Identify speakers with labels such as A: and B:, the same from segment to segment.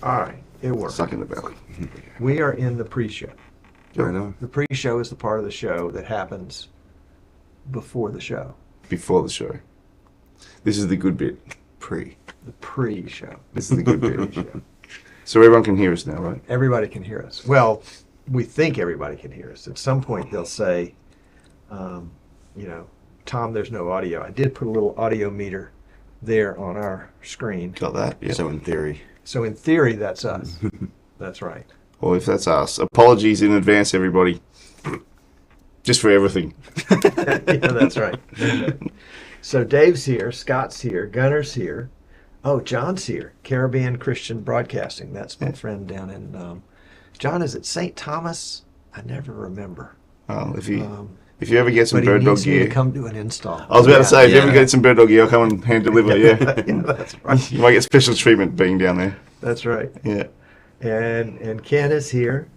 A: All right, it works.
B: Suck in the belly.
A: We are in the pre-show.
C: Right on.
A: The pre-show is the part of the show that happens before the show.
B: Before the show. This is the good bit.
C: Pre.
A: The pre-show.
B: This is the good bit.
A: Show.
B: So everyone can hear us now, right?
A: Everybody can hear us. Well, we think everybody can hear us. At some point, they'll say, Tom, there's no audio. I did put a little audio meter there on our screen.
B: Got that? Yeah.
C: So in theory.
A: So in theory, that's us. That's right.
B: Well, if that's us, apologies in advance, everybody. Just for everything.
A: Yeah, that's right. So Dave's here, Scott's here, Gunner's here. Oh, John's here. Caribbean Christian Broadcasting. That's my friend down in. John, is it St. Thomas? I never remember.
B: If you ever get some
A: But he
B: BirdDog
A: needs me
B: gear,
A: to come do an install.
B: I was about to say, if you
C: Yeah.
B: ever get some BirdDog gear, I'll come and hand deliver. Yeah,
A: Yeah, that's right.
B: you might get special treatment being down there.
A: That's right.
B: Yeah.
A: And Ken is here.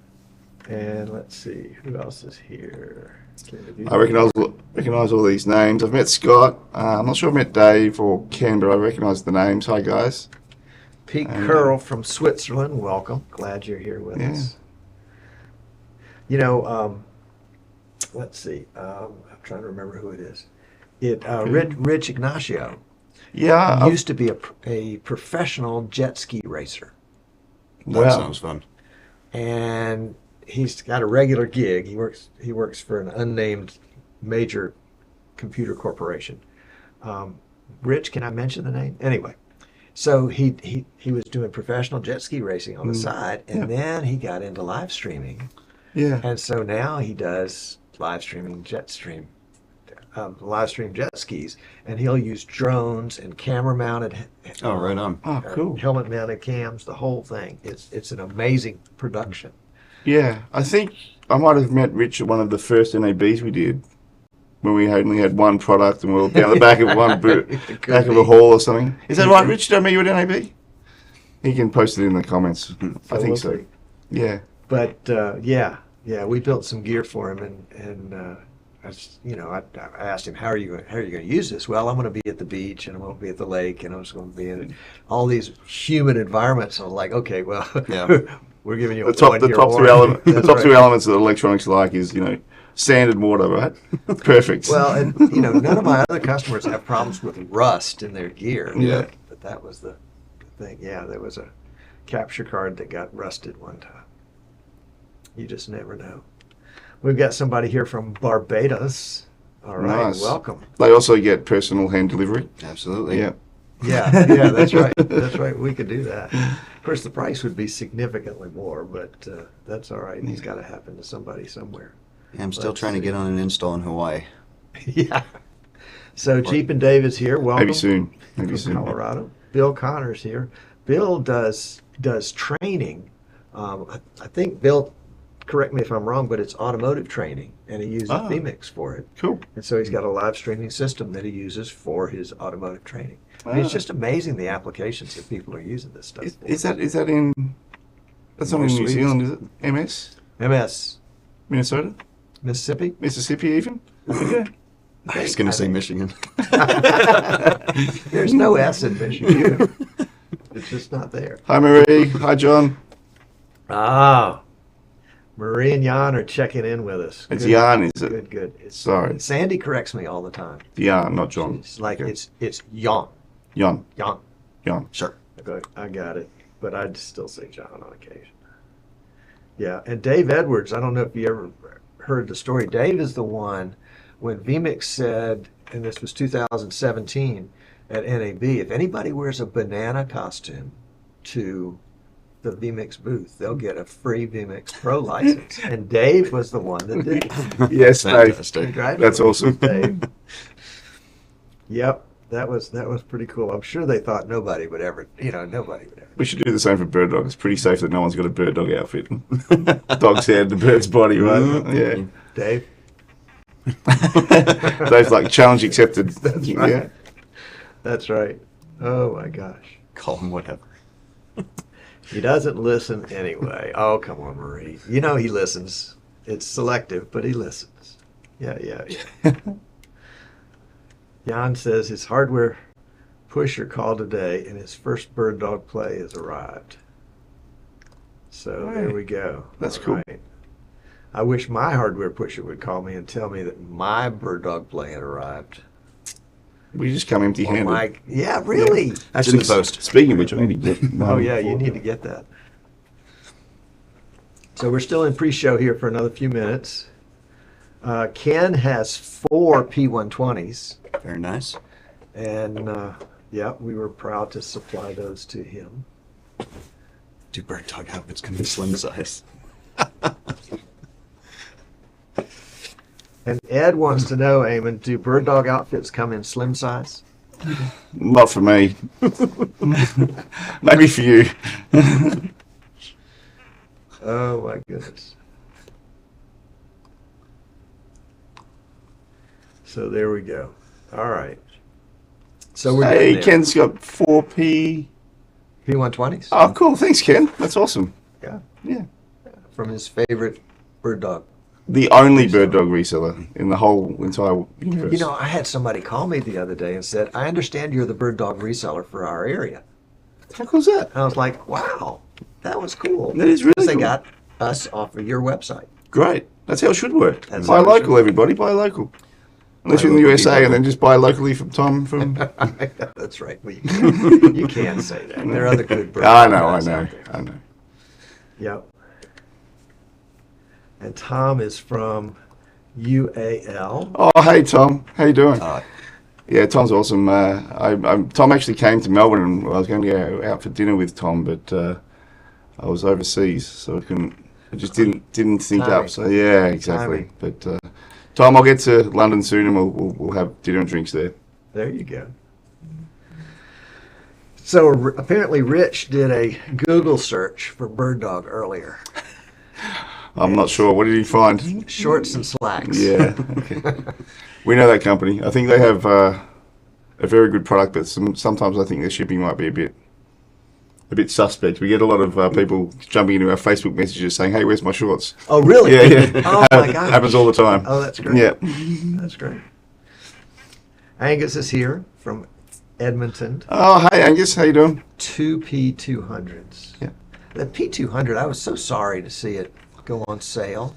A: And let's see, who else is here?
B: I recognise all these names. I've met Scott. I'm not sure I've met Dave or Ken, but I recognise the names. Hi, guys.
A: Pete Curl from Switzerland, welcome. Glad you're here with us. Let's see. I'm trying to remember who it is. Rich Ignacio
B: Yeah.
A: used to be a professional jet ski racer.
C: That
B: Wow.
C: sounds fun.
A: And he's got a regular gig. He works for an unnamed major computer corporation. Rich, can I mention the name? Anyway, so he was doing professional jet ski racing on the side, and then he got into live streaming,
B: Yeah.
A: and so now he does live stream jet skis, and he'll use drones and camera mounted.
C: Oh, right on.
B: Oh, cool.
A: Helmet mounted cams, the whole thing. It's an amazing production.
B: Yeah. I think I might have met Rich at one of the first NABs we did when we only had one product and we were down the back of back of a hall or something. Is that right, Rich? Did I meet you at NAB? He can post it in the comments. I think so. Yeah.
A: But yeah, we built some gear for him, and I asked him, how are you going to use this? Well, I'm going to be at the beach, and I'm going to be at the lake, and I'm just going to be in all these humid environments. I was like, okay, well,
C: Yeah.
A: we're giving you
B: The
A: a
B: top
A: one-year
B: two
A: warranty.
B: the
A: That's
B: top
A: right.
B: two elements that electronics like is sand and water, right? Perfect.
A: Well, and none of my other customers have problems with rust in their gear.
B: Yeah.
A: But that was the thing. Yeah, there was a capture card that got rusted one time. You just never know. We've got somebody here from Barbados. All right,
B: Nice.
A: welcome.
B: They also get personal hand delivery.
C: Absolutely.
B: Yeah.
A: Yeah, that's right. That's right. We could do that. Of course, the price would be significantly more, but that's all right. It's got to happen to somebody somewhere.
C: Yeah, I'm still
A: Let's
C: trying to
A: see.
C: get on an install in Hawaii.
A: Yeah. So Jeep and Dave is here. Welcome.
B: Maybe soon. Maybe
A: From
B: soon.
A: Colorado. Bill Connor's here. Bill does training. I think Bill, correct me if I'm wrong, but it's automotive training, and he uses vMix for it.
B: Cool.
A: And so he's got a live streaming system that he uses for his automotive training. I mean, it's just amazing the applications that people are using this stuff for.
B: Is that in? That's not in New
C: Sweet.
B: Zealand, is it? MS,
A: MS,
B: Minnesota,
A: Mississippi?
B: Mississippi, even. Okay.
C: I was going to say Michigan.
A: There's no S in Michigan. It's just not there.
B: Hi, Marie. Hi, John.
A: Ah, Marie and Jan are checking in with us.
B: It's
A: Good.
B: Jan, is it?
A: Good, good. It's,
B: Sorry.
A: Sandy corrects me all the time.
B: Jan, not John.
A: It's like
B: Okay.
A: it's Jan.
B: Jan.
A: Jan.
B: Jan.
C: Sure.
A: I got it, but I'd still say John on occasion. Yeah, and Dave Edwards, I don't know if you ever heard the story. Dave is the one when vMix said, and this was 2017 at NAB, if anybody wears a banana costume to the vMix booth, they'll get a free vMix Pro license. And Dave was the one that did it.
B: Yes, Dave.
C: Fantastic.
A: Congratulations,
B: That's awesome.
A: Dave. Yep, that was pretty cool. I'm sure they thought nobody would ever.
B: We should do the same for BirdDog. It's pretty safe that no one's got a BirdDog outfit. Dog's head, the bird's body, right?
C: Mhm.
A: Dave.
B: Yeah. Dave's like challenge accepted.
A: That's right.
B: Yeah.
A: That's right. Oh my gosh.
C: Call him whatever.
A: He doesn't listen anyway. Oh, come on, Marie. You know he listens. It's selective, but he listens. Yeah. Jan says his hardware pusher called today and his first BirdDog play has arrived. So there we go.
B: That's
A: All
B: cool.
A: right. I wish my hardware pusher would call me and tell me that my BirdDog play had arrived.
B: We just come empty-handed.
A: Yeah, really.
C: That's in the post.
B: Speaking of which, I need to get mine.
A: Oh yeah, you need to get that. So we're still in pre-show here for another few minutes. Ken has 4 P120s,
C: Very nice.
A: and yeah, we were proud to supply those to him.
C: Do BirdDog outfits come in slim size?
A: And Ed wants to know, Eamon, do BirdDog outfits come in slim size?
B: Not for me. Maybe for you.
A: Oh my goodness. So there we go. All right. So we're
B: Hey,
A: getting there.
B: Ken's got 4P.
A: P120s
B: Oh, cool. Thanks, Ken. That's awesome.
A: Yeah.
B: Yeah.
A: from his favorite BirdDog.
B: The only BirdDog reseller in the whole entire universe.
A: You know, I had somebody call me the other day and said, I understand you're the BirdDog reseller for our area.
B: How cool is that?
A: And I was like, wow, that was cool.
B: That is really
A: Because they
B: cool.
A: got us off of your website.
B: Great. That's how it should work.
A: That's
B: Buy
A: how it
B: local,
A: should.
B: everybody. Buy local. Unless
A: Buy
B: you're in the
A: local,
B: USA,
A: be
B: and then just buy locally from Tom. From
A: That's right. Well, you can't say that. There are other good BirdDog
B: I know,
A: guys out there.
B: I know.
A: Yep. And Tom is from UAL.
B: Oh, hey Tom, how you doing?
C: Uh,
B: Yeah, Tom's awesome. Tom actually came to Melbourne, and I was going to go out for dinner with Tom, but I was overseas, so I couldn't. I just didn't sync
A: Timing.
B: up. So yeah, exactly.
A: Timing.
B: But Tom, I'll get to London soon, and we'll have dinner and drinks there.
A: There you go. So apparently Rich did a Google search for BirdDog earlier.
B: I'm not sure. What did he find?
A: Shorts and slacks.
B: Yeah. Okay. We know that company. I think they have a very good product, but sometimes I think their shipping might be a bit suspect. We get a lot of people jumping into our Facebook messages saying, "Hey, where's my shorts?"
A: Oh, really?
B: Yeah, yeah.
A: Oh, my gosh.
B: Happens all the time.
A: Oh, that's great.
B: Yeah.
A: That's great. Angus is here from Edmonton.
B: Oh, hey Angus, how you doing?
A: 2 P200s.
B: Yeah.
A: The P200, I was so sorry to see it go on sale.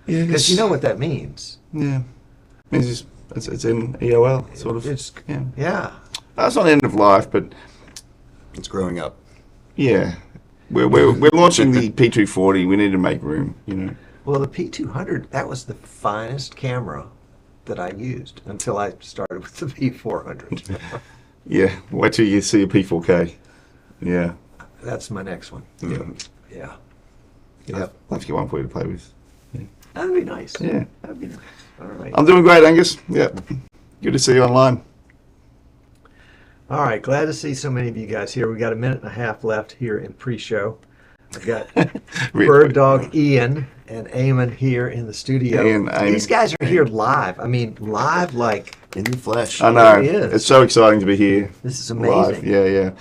B: Yeah.
A: Because you know what that means.
B: Yeah. It's in EOL, sort of.
A: It's,
B: Yeah.
A: yeah.
B: That's not end of life, but
C: it's growing up.
B: yeah, we're launching the P240. We need to make room, you know.
A: Well, the P200, that was the finest camera that I used until I started with the P400.
B: Yeah. Wait till you see a P4K. Yeah.
A: That's my next one.
B: Yeah.
A: Yeah.
B: I'll have to get one for you to play with.
A: That'd be nice.
B: Yeah.
A: That'd be nice. All right.
B: I'm doing great, Angus. Yeah. Good to see you online.
A: All right. Glad to see so many of you guys here. We got a minute and a half left here in pre-show. I've got BirdDog Ian and Eamon here in the studio.
B: Eamon.
A: These guys are here live. I mean, live like
C: In the flesh.
B: I know.
A: There he is.
B: It's so exciting to be here.
A: this is
B: Live.
A: amazing.
B: Yeah, yeah.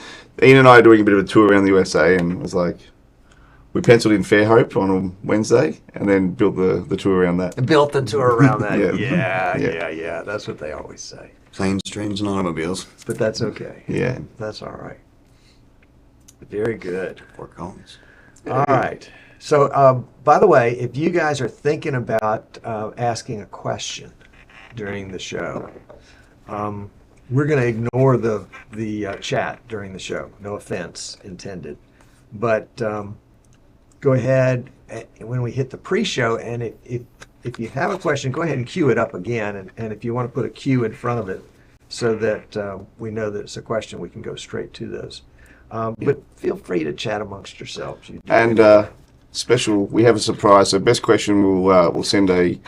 B: Ian and I are doing a bit of a tour around the USA, and it was like, we penciled in Fairhope on a Wednesday, and then built the tour around that.
A: Built the tour around that.
B: Yeah.
A: yeah. That's what they always say.
C: Planes, trains, and automobiles.
A: But that's okay.
B: Yeah.
A: That's all right. Very good.
C: Fort Collins.
A: All right. So, by the way, if you guys are thinking about asking a question during the show, we're going to ignore the chat during the show. No offense intended. But go ahead when we hit the pre-show, and if you have a question, go ahead and queue it up again. And if you want to put a Q in front of it so that we know that it's a question, we can go straight to those. But feel free to chat amongst yourselves.
B: And special, we have a surprise. So best question, we'll send a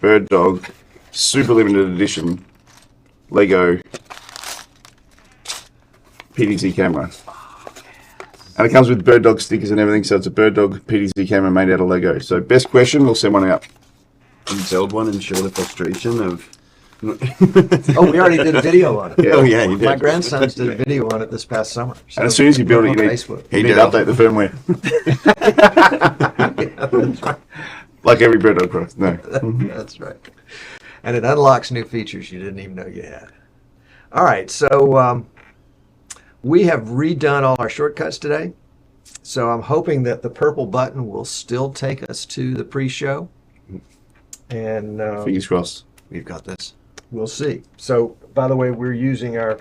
B: BirdDog super limited edition Lego PDZ camera. And it comes with BirdDog stickers and everything, so it's a BirdDog PDZ camera made out of Lego. So best question, we'll send one out.
C: You build one and show the frustration of.
A: Oh, we already did a video on it.
B: Yeah.
C: Oh yeah, you did.
A: My grandsons did a video on it this past summer. So
B: And as soon as you build it,
A: on
B: you need,
A: Facebook.
B: you need to
C: Daryl.
B: update the firmware.
A: That's right.
B: Like every BirdDog product. No.
A: That's right. And it unlocks new features you didn't even know you had. All right, so we have redone all our shortcuts today. So I'm hoping that the purple button will still take us to the pre-show. And
B: Fingers crossed.
C: We've got this.
A: we'll see. So, by the way, we're using our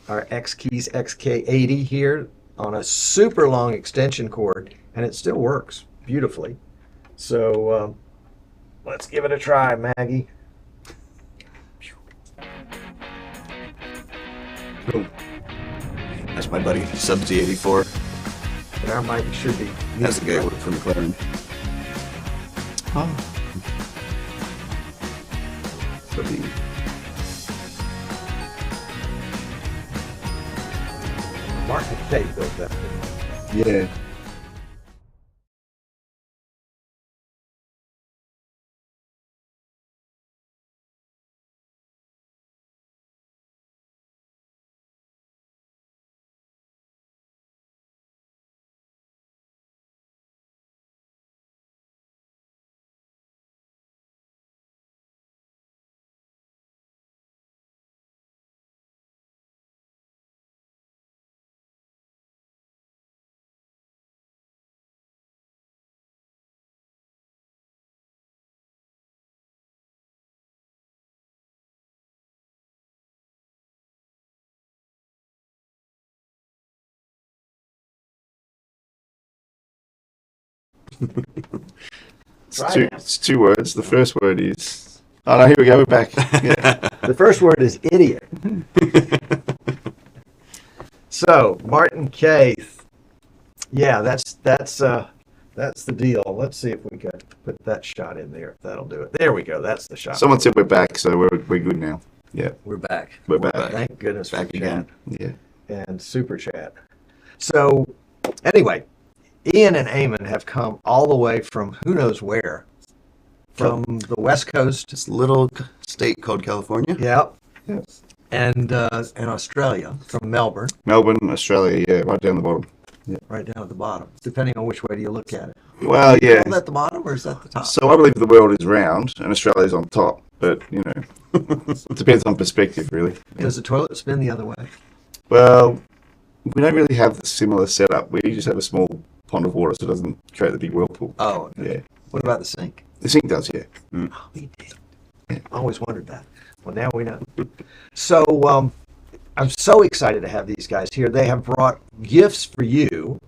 A: X-Keys XK80 here on a super long extension cord, and it still works beautifully. So let's give it a try, Maggie.
B: Cool.
C: That's my buddy, Subsea 84.
A: And our mic should be.
C: That's the guy who worked for McLaren.
B: Oh. So the
A: Mark McKay built that thing.
B: yeah. It's two words. The first word is. Oh no! Here we go. We're back. Yeah.
A: The first word is idiot. So Martin K. Yeah, that's the deal. Let's see if we can put that shot in there. If that'll do it. There we go. That's the shot.
B: Someone said we're back, so we're good now. Yeah,
C: We're back.
B: we're back.
A: Thank goodness for
C: Back
A: chat
C: again.
B: Yeah.
A: and super chat. So anyway, Ian and Eamon have come all the way from who knows where, from the West Coast.
C: This little state called California.
A: Yep.
B: Yes.
A: And Australia, from Melbourne,
B: Melbourne, Australia. Yeah, right down the bottom.
A: right down at the bottom, depending on which way do you look at it.
B: Well,
A: Is
B: yeah.
A: that at the bottom or is that the top?
B: So I believe the world is round and Australia's on top, but you know, it depends on perspective, really.
A: Does the toilet spin the other way?
B: Well, we don't really have the similar setup. We just have a small pond of water, so it doesn't create the big whirlpool.
A: Oh,
B: Yeah,
A: what about the sink?
B: the sink does. Yeah.
A: Oh, we did. I always wondered that. Well, now we know. So I'm so excited to have these guys here. They have brought gifts for you.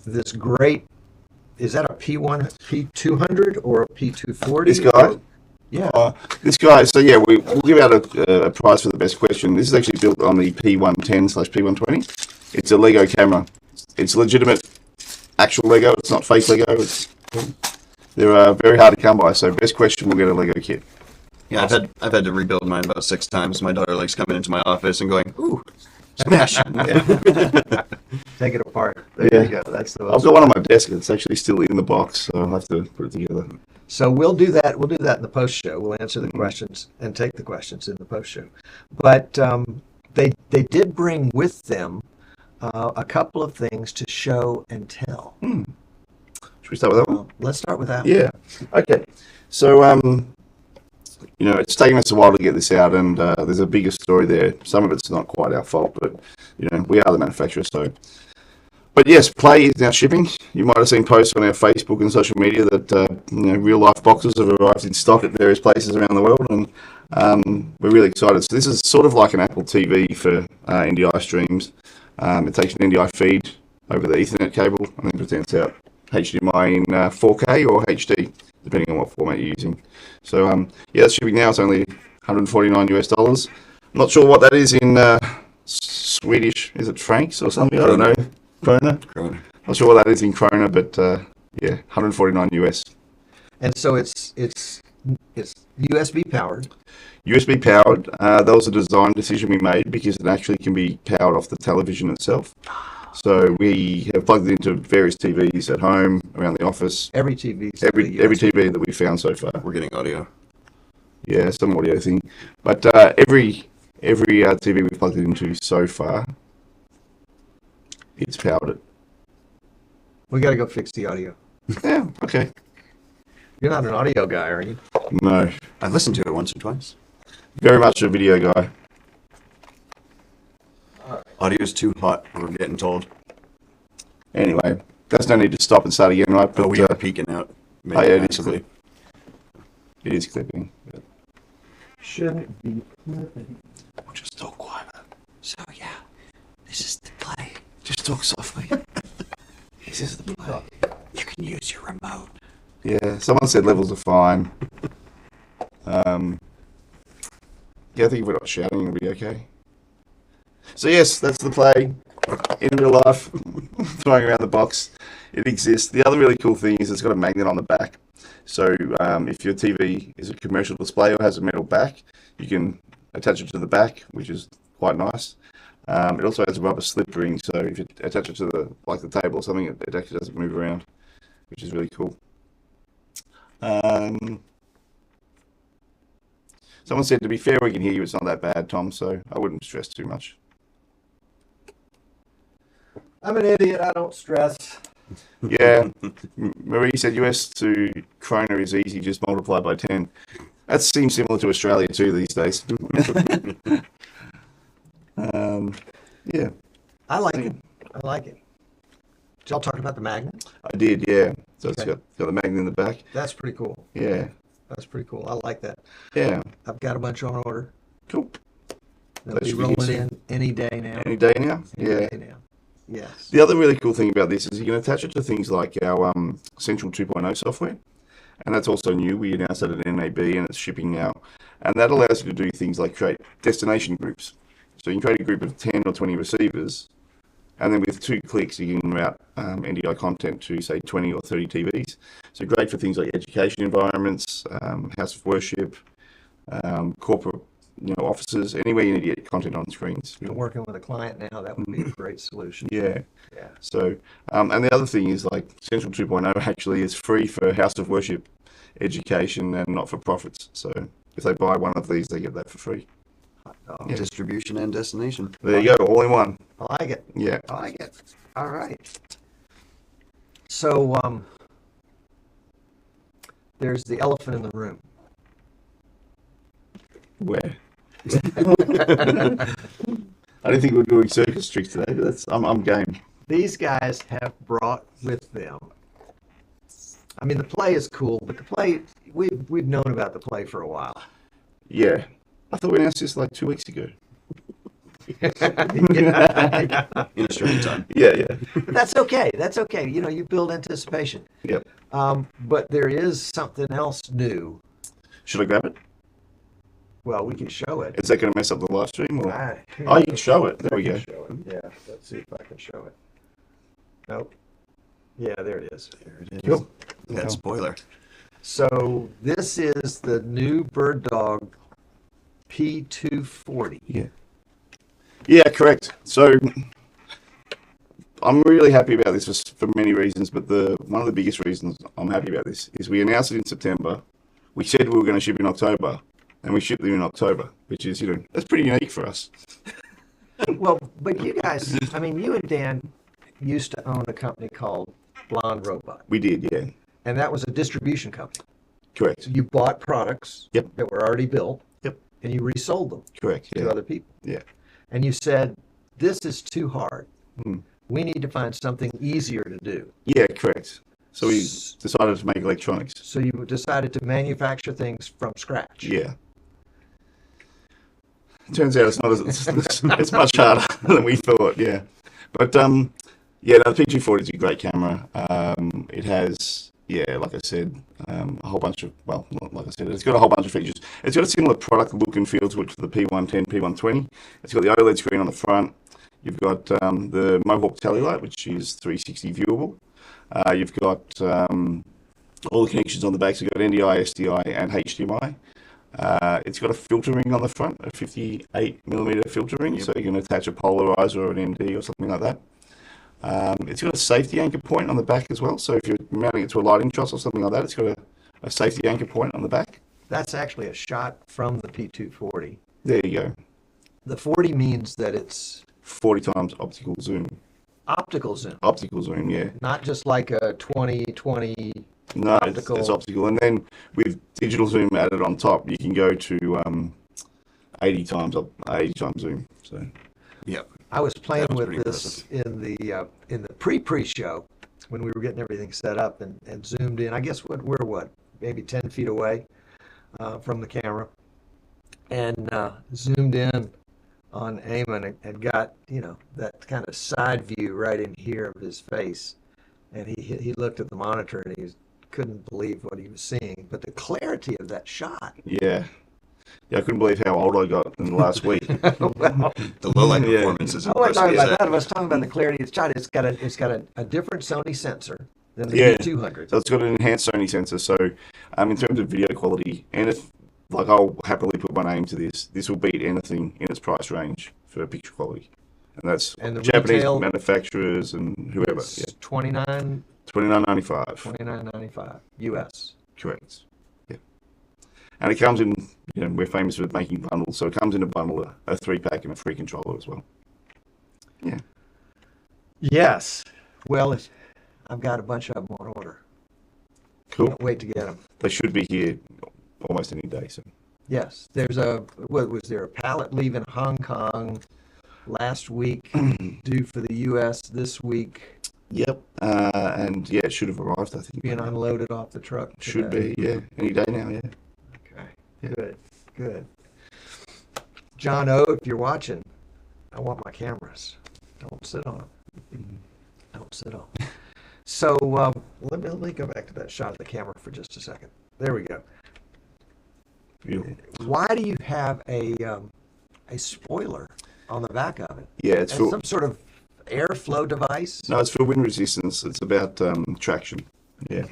A: This great, is that a P200 or a P240?
B: This guy.
A: Yeah.
B: This guy. So yeah, we'll give out a prize for the best question. This is actually built on the P110/P120. It's a Lego camera. It's legitimate, actual Lego. It's not fake Lego. They're very hard to come by. So best question, we'll get a Lego kit.
C: Yeah, I've had to rebuild mine about 6 times. My daughter likes coming into my office and going, "Ooh, smash!"
A: Take it apart. There
B: Yeah.
A: you go. That's the
B: I've
A: most.
B: got one on my desk. It's actually still in the box, so I'll have to put it together.
A: So we'll do that. We'll do that in the post show. We'll answer the questions and take the questions in the post show. But they did bring with them a couple of things to show and tell.
B: Should we start with that one?
A: Let's start with that.
B: Yeah. Okay. So, you know, it's taken us a while to get this out, and there's a bigger story there. Some of it's not quite our fault, but, you know, we are the manufacturer, so. But yes, Play is now shipping. You might have seen posts on our Facebook and social media that, you know, real-life boxes have arrived in stock at various places around the world, and we're really excited. So this is sort of like an Apple TV for NDI streams. It takes an NDI feed over the Ethernet cable, and then presents out HDMI in 4K or HD, depending on what format you're using. So yeah, that's shipping now. It's only $149 US. I'm not sure what that is in Swedish. Is it francs or something? I don't know. Krona. Not sure what that is in krona, but yeah, 149 US.
A: And so it's USB powered.
B: USB powered. That was a design decision we made because it actually can be powered off the television itself. So we have plugged it into various TVs at home, around the office.
A: Every TV.
B: Every TV that we've found so far.
C: We're getting audio.
B: Yeah, some audio thing. But every TV we've plugged it into so far, it's powered it.
A: We got to go fix the audio.
B: Yeah, okay.
A: You're not an audio guy, are you?
B: No,
C: I've listened to it once or twice.
B: very much a video guy.
C: Audio's too hot, we're getting told.
B: Anyway, there's no need to stop and start again, right?
C: But we are peeking out.
B: Oh, yeah, it is
C: Massively.
B: It is clipping.
A: Shouldn't be flipping.
B: Just talk quiet.
C: So yeah, this is the play.
B: Just talk softly. This is the play.
C: You can use your remote.
B: Yeah, someone said levels are fine. Yeah, I think if we're not shouting, it'll be okay. So yes, that's the play. In real life, throwing around the box, it exists. The other really cool thing is it's got a magnet on the back. So if your TV is a commercial display or has a metal back, you can attach it to the back, which is quite nice. It also has a rubber slip ring, so if you attach it to the table or something, it actually doesn't move around, which is really cool. Someone said, to be fair, we can hear you. It's not that bad, Tom, so I wouldn't stress too much.
A: I'm an idiot. I don't stress.
B: Yeah, Marie said US to Krona is easy, just multiply by 10. That seems similar to Australia too these days. Yeah.
A: I like it. I like it. Did y'all talk about the magnet?
B: I did, yeah. So it's
A: Okay.
B: got the magnet in the back.
A: That's pretty cool.
B: Yeah.
A: That's pretty cool. I like that.
B: Yeah.
A: I've got a bunch on order.
B: Cool.
A: They'll
B: Those
A: be
B: should be
A: rolling
B: easy.
A: in any day now.
B: Any day now?
A: Any
B: Yeah.
A: day now. Yes.
B: The other really cool thing about this is you can attach it to things like our Central 2.0 software. And that's also new. We announced that at NAB and it's shipping now. And that allows you to do things like create destination groups. So you can create a group of 10 or 20 receivers. And then with 2 clicks, you can route NDI content to, say, 20 or 30 TVs. So great for things like education environments, house of worship, corporate offices, anywhere you need to get content on screens.
A: If you're working with a client now, that would be a great solution.
B: Yeah.
A: Yeah.
B: So, and the other thing is like Central 2.0 actually is free for house of worship, education, and not-for-profits. So if they buy one of these, they get that for free. Yeah.
C: Distribution and destination.
B: There you go, all in one.
A: I like it.
B: Yeah.
A: I like it. All right. So, there's the elephant in the room.
B: Where? I didn't think we were doing circus tricks today, but I'm game.
A: These guys have brought with them. I mean, the play is cool, but the play we've known about the play for a while.
B: Yeah. I thought we announced this like 2 weeks ago.
A: Yeah.
C: In Australian time.
B: Yeah.
A: But that's okay. That's okay. You build anticipation.
B: Yep.
A: But there is something else new.
B: Should I grab it?
A: Well, we can show it.
B: Is that going to mess up the live stream? Or?
A: Ah,
B: Oh, you can show it. There we go.
A: Show it. Yeah. Let's see if I can show it. Nope. Yeah, there it is.
C: There it is.
B: Cool.
C: Yeah, spoiler.
A: So this is the new BirdDog P240.
B: Yeah. Yeah, correct. So I'm really happy about this for many reasons, but one of the biggest reasons I'm happy about this is we announced it in September. We said we were going to ship in October, and we shipped them in October, which is, that's pretty unique for us.
A: Well, but you guys, I mean, you and Dan used to own a company called Blonde Robot,
B: We did, yeah.
A: and that was a distribution company.
B: Correct.
A: You bought products
B: Yep.
A: that were already built,
B: Yep.
A: and you resold them
B: Correct.
A: to
B: Yeah.
A: other people.
B: Yeah.
A: And you said, this is too hard.
B: Hmm.
A: We need to find something easier to do.
B: Yeah, correct. So we decided to make electronics.
A: So you decided to manufacture things from scratch.
B: Yeah. Turns out it's not it's much harder than we thought, yeah. But yeah, no, the P240 is a great camera. It has, yeah, like I said, a whole bunch of, well, not like I said, it's got a whole bunch of features. It's got a similar product look and feel to it for the P110, P120. It's got the OLED screen on the front. You've got the Mohawk Tally Light, which is 360 viewable. You've got all the connections on the back. So you've got NDI, SDI, and HDMI. It's got a filter ring on the front, a 58mm filter ring, so you can attach a polarizer or an ND or something like that. It's got a safety anchor point on the back as well, so if you're mounting it to a lighting truss or something like that, it's got a safety anchor point on the back.
A: That's actually a shot from the P240.
B: There you go.
A: The 40 means that it's
B: 40 times optical zoom.
A: optical zoom,
B: Optical zoom, yeah.
A: not just like a 20/20
B: No,
A: optical.
B: it's optical. And then with digital zoom added on top, you can go to 80 times zoom. So
C: Yep.
A: I was playing
C: That was
A: with
C: pretty
A: this in the pre-show when we were getting everything set up and zoomed in. I guess we're maybe 10 feet away from the camera, and zoomed in on Eamon and got, that kind of side view right in here of his face. And he looked at the monitor and he couldn't believe what he was seeing. But the clarity of that shot.
B: Yeah. Yeah, I couldn't believe how old I got in the last week.
A: Well,
C: The low light performance is
A: I wasn't talking
C: impressive.
A: about that. I was talking about the clarity of the shot. It's got a different Sony sensor than the
B: Yeah.
A: B200.
B: So it's got an enhanced Sony sensor. So in terms of video quality, and if, like, I'll happily put my name to this, this will beat anything in its price range for picture quality. And that's
A: And the
B: Japanese
A: retail
B: manufacturers and whoever.
A: It's
B: Yeah.
A: $29.95
B: $29.95.
A: US.
B: Correct. Yeah. And it comes in, we're famous for making bundles, so it comes in a bundle, a 3-pack and a free controller as well. Yeah.
A: Yes. Well, I've got a bunch of them on order.
B: Cool.
A: Can't wait to get them.
B: They should be here almost any day. So.
A: Yes. There's was there a pallet leaving Hong Kong last week, due for the US this week,
B: Yep. And yeah, it should have arrived, I think.
A: being unloaded off the truck
B: Should
A: today.
B: be, yeah. Any day now, yeah.
A: Okay.
B: Yeah.
A: Good. John O, if you're watching, I want my cameras. Don't sit on them. Don't sit on them. So let me go back to that shot of the camera for just a second. There we go.
B: Beautiful.
A: Why do you have a spoiler on the back of it?
B: Yeah, it's
A: That's
B: for,
A: some sort of airflow device?
B: no, it's for wind resistance. It's about traction. Yeah.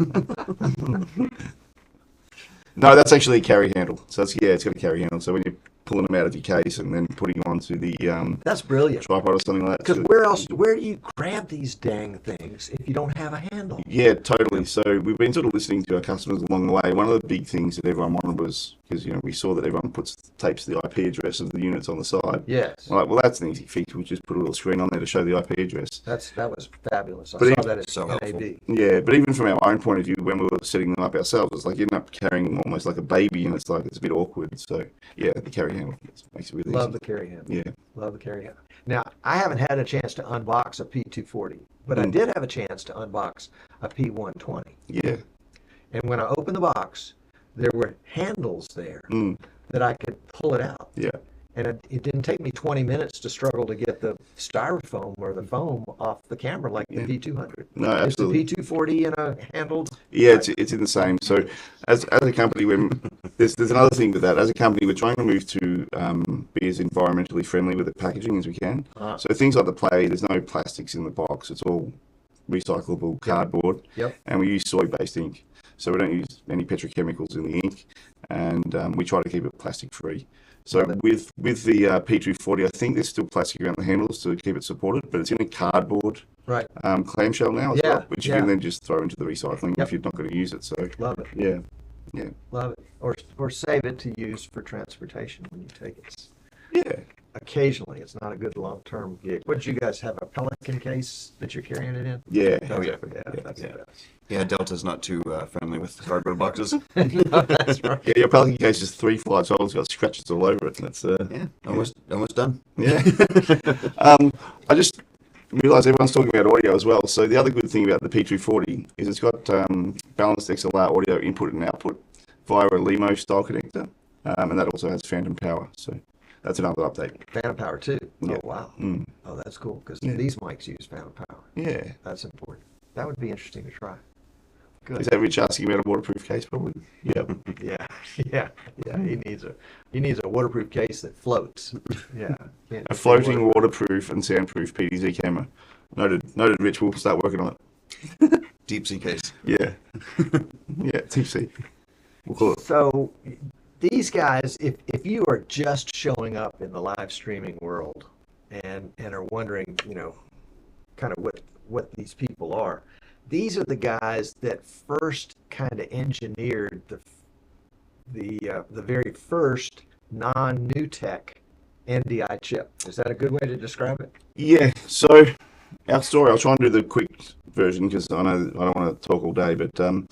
B: No, that's actually a carry handle. So it's got a carry handle. So when you're pulling them out of your case and then putting them onto the
A: That's brilliant.
B: tripod or something like that.
A: Because where do you grab these dang things if you don't have a handle?
B: Yeah, totally. So we've been sort of listening to our customers along the way. One of the big things that everyone wanted was, because we saw that everyone tapes the IP address of the units on the side.
A: Yes.
B: We're like, well, that's an easy fix. We'll just put a little screen on there to show the IP address.
A: That was fabulous. I
B: But
A: saw
B: even-
A: that at
C: So helpful.
A: NAB.
B: Yeah, but even from our own point of view, when we were setting them up ourselves, it's like you end up carrying them almost like a baby, and it's a bit awkward. So yeah, the carry handle makes it really
A: Love
B: easy.
A: the carry handle.
B: Yeah.
A: Love the carry handle. Now, I haven't had a chance to unbox a P240, but I did have a chance to unbox a P120.
B: Yeah.
A: And when I opened the box, there were handles there that I could pull it out.
B: Yeah.
A: And it didn't take me 20 minutes to struggle to get the styrofoam or the foam off the camera like the P200.
B: No, absolutely.
A: Is the P240 in a handled?
B: Yeah, it's in the same. So as a company, there's another thing with that. As a company, we're trying to move to be as environmentally friendly with the packaging as we can. So things like the play, there's no plastics in the box. It's all recyclable cardboard.
A: Yep.
B: And we use soy-based ink. So we don't use any petrochemicals in the ink, and we try to keep it plastic free. So with the P240, I think there's still plastic around the handles to keep it supported, but it's in a cardboard
A: Right.
B: clamshell now as well, which you
A: yeah.
B: can then just throw into the recycling if you're not going to use it. So
A: Love it.
B: yeah, yeah,
A: Love it. Or save it to use for transportation when you take it.
B: yeah.
A: Occasionally, it's not a good long-term gig. What, you guys have a Pelican case that you're carrying it in?
B: Yeah.
C: Oh, yeah.
A: That's
C: Yeah.
A: the best.
C: Yeah, Delta's not too friendly with cardboard boxes.
A: No, that's right.
B: Yeah, your Pelican case is 3 flights old. It's got scratches all over it, and it's
C: Yeah, almost done.
B: yeah. I just realised everyone's talking about audio as well. So the other good thing about the P240 is it's got balanced XLR audio input and output via a Limo style connector, and that also has phantom power. So that's another update.
A: Phantom power too.
B: Yeah.
A: Oh wow.
B: Mm.
A: Oh, that's cool because
B: Yeah.
A: these mics use phantom power.
B: Yeah.
A: That's important. That would be interesting to try. Good.
B: Is that Rich asking about a waterproof case? Probably. Yeah.
A: Yeah. He needs a waterproof case that floats. Yeah. Can't
B: A
A: just be
B: floating
A: waterproof.
B: waterproof and soundproof PDZ camera. Noted, Rich. We'll start working on it.
C: Deep sea case.
B: Yeah. Yeah, TC. We'll call it.
A: So these guys, if you are just showing up in the live streaming world and are wondering, kind of what these people are, these are the guys that first kind of engineered the very first non-new tech NDI chip. Is that a good way to describe it?
B: Yeah, so our story, I'll try and do the quick version because I know I don't want to talk all day, but Dan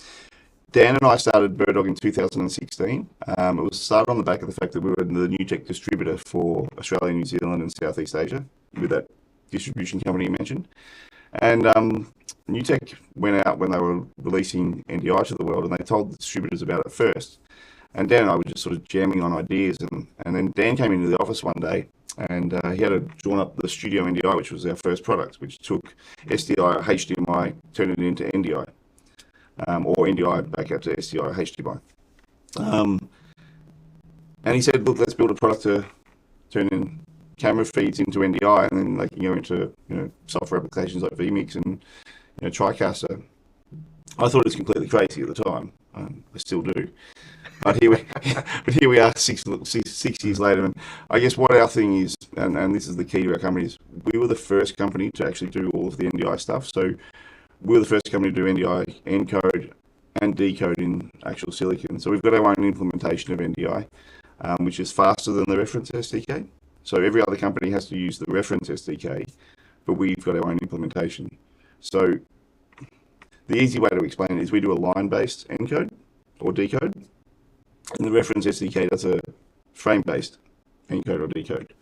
B: and I started BirdDog in 2016. It was started on the back of the fact that we were the new tech distributor for Australia, New Zealand and Southeast Asia with that distribution company you mentioned. And Newtek went out when they were releasing NDI to the world, and they told the distributors about it first. And Dan and I were just sort of jamming on ideas, and then Dan came into the office one day, and he had drawn up the Studio NDI, which was our first product, which took SDI, HDMI, turned it into NDI, or NDI back up to SDI, HDMI. And he said, look, let's build a product to turn in camera feeds into NDI, and then they can go into software applications like vMix and TriCaster. I thought it was completely crazy at the time. I still do. But here we are 6 years later, and I guess what our thing is, and this is the key to our company, is we were the first company to actually do all of the NDI stuff. So we were the first company to do NDI encode and decode in actual silicon. So we've got our own implementation of NDI, which is faster than the reference SDK. So every other company has to use the reference SDK, but we've got our own implementation. So the easy way to explain it is we do a line-based encode or decode, and the reference SDK does a frame-based encode or decode.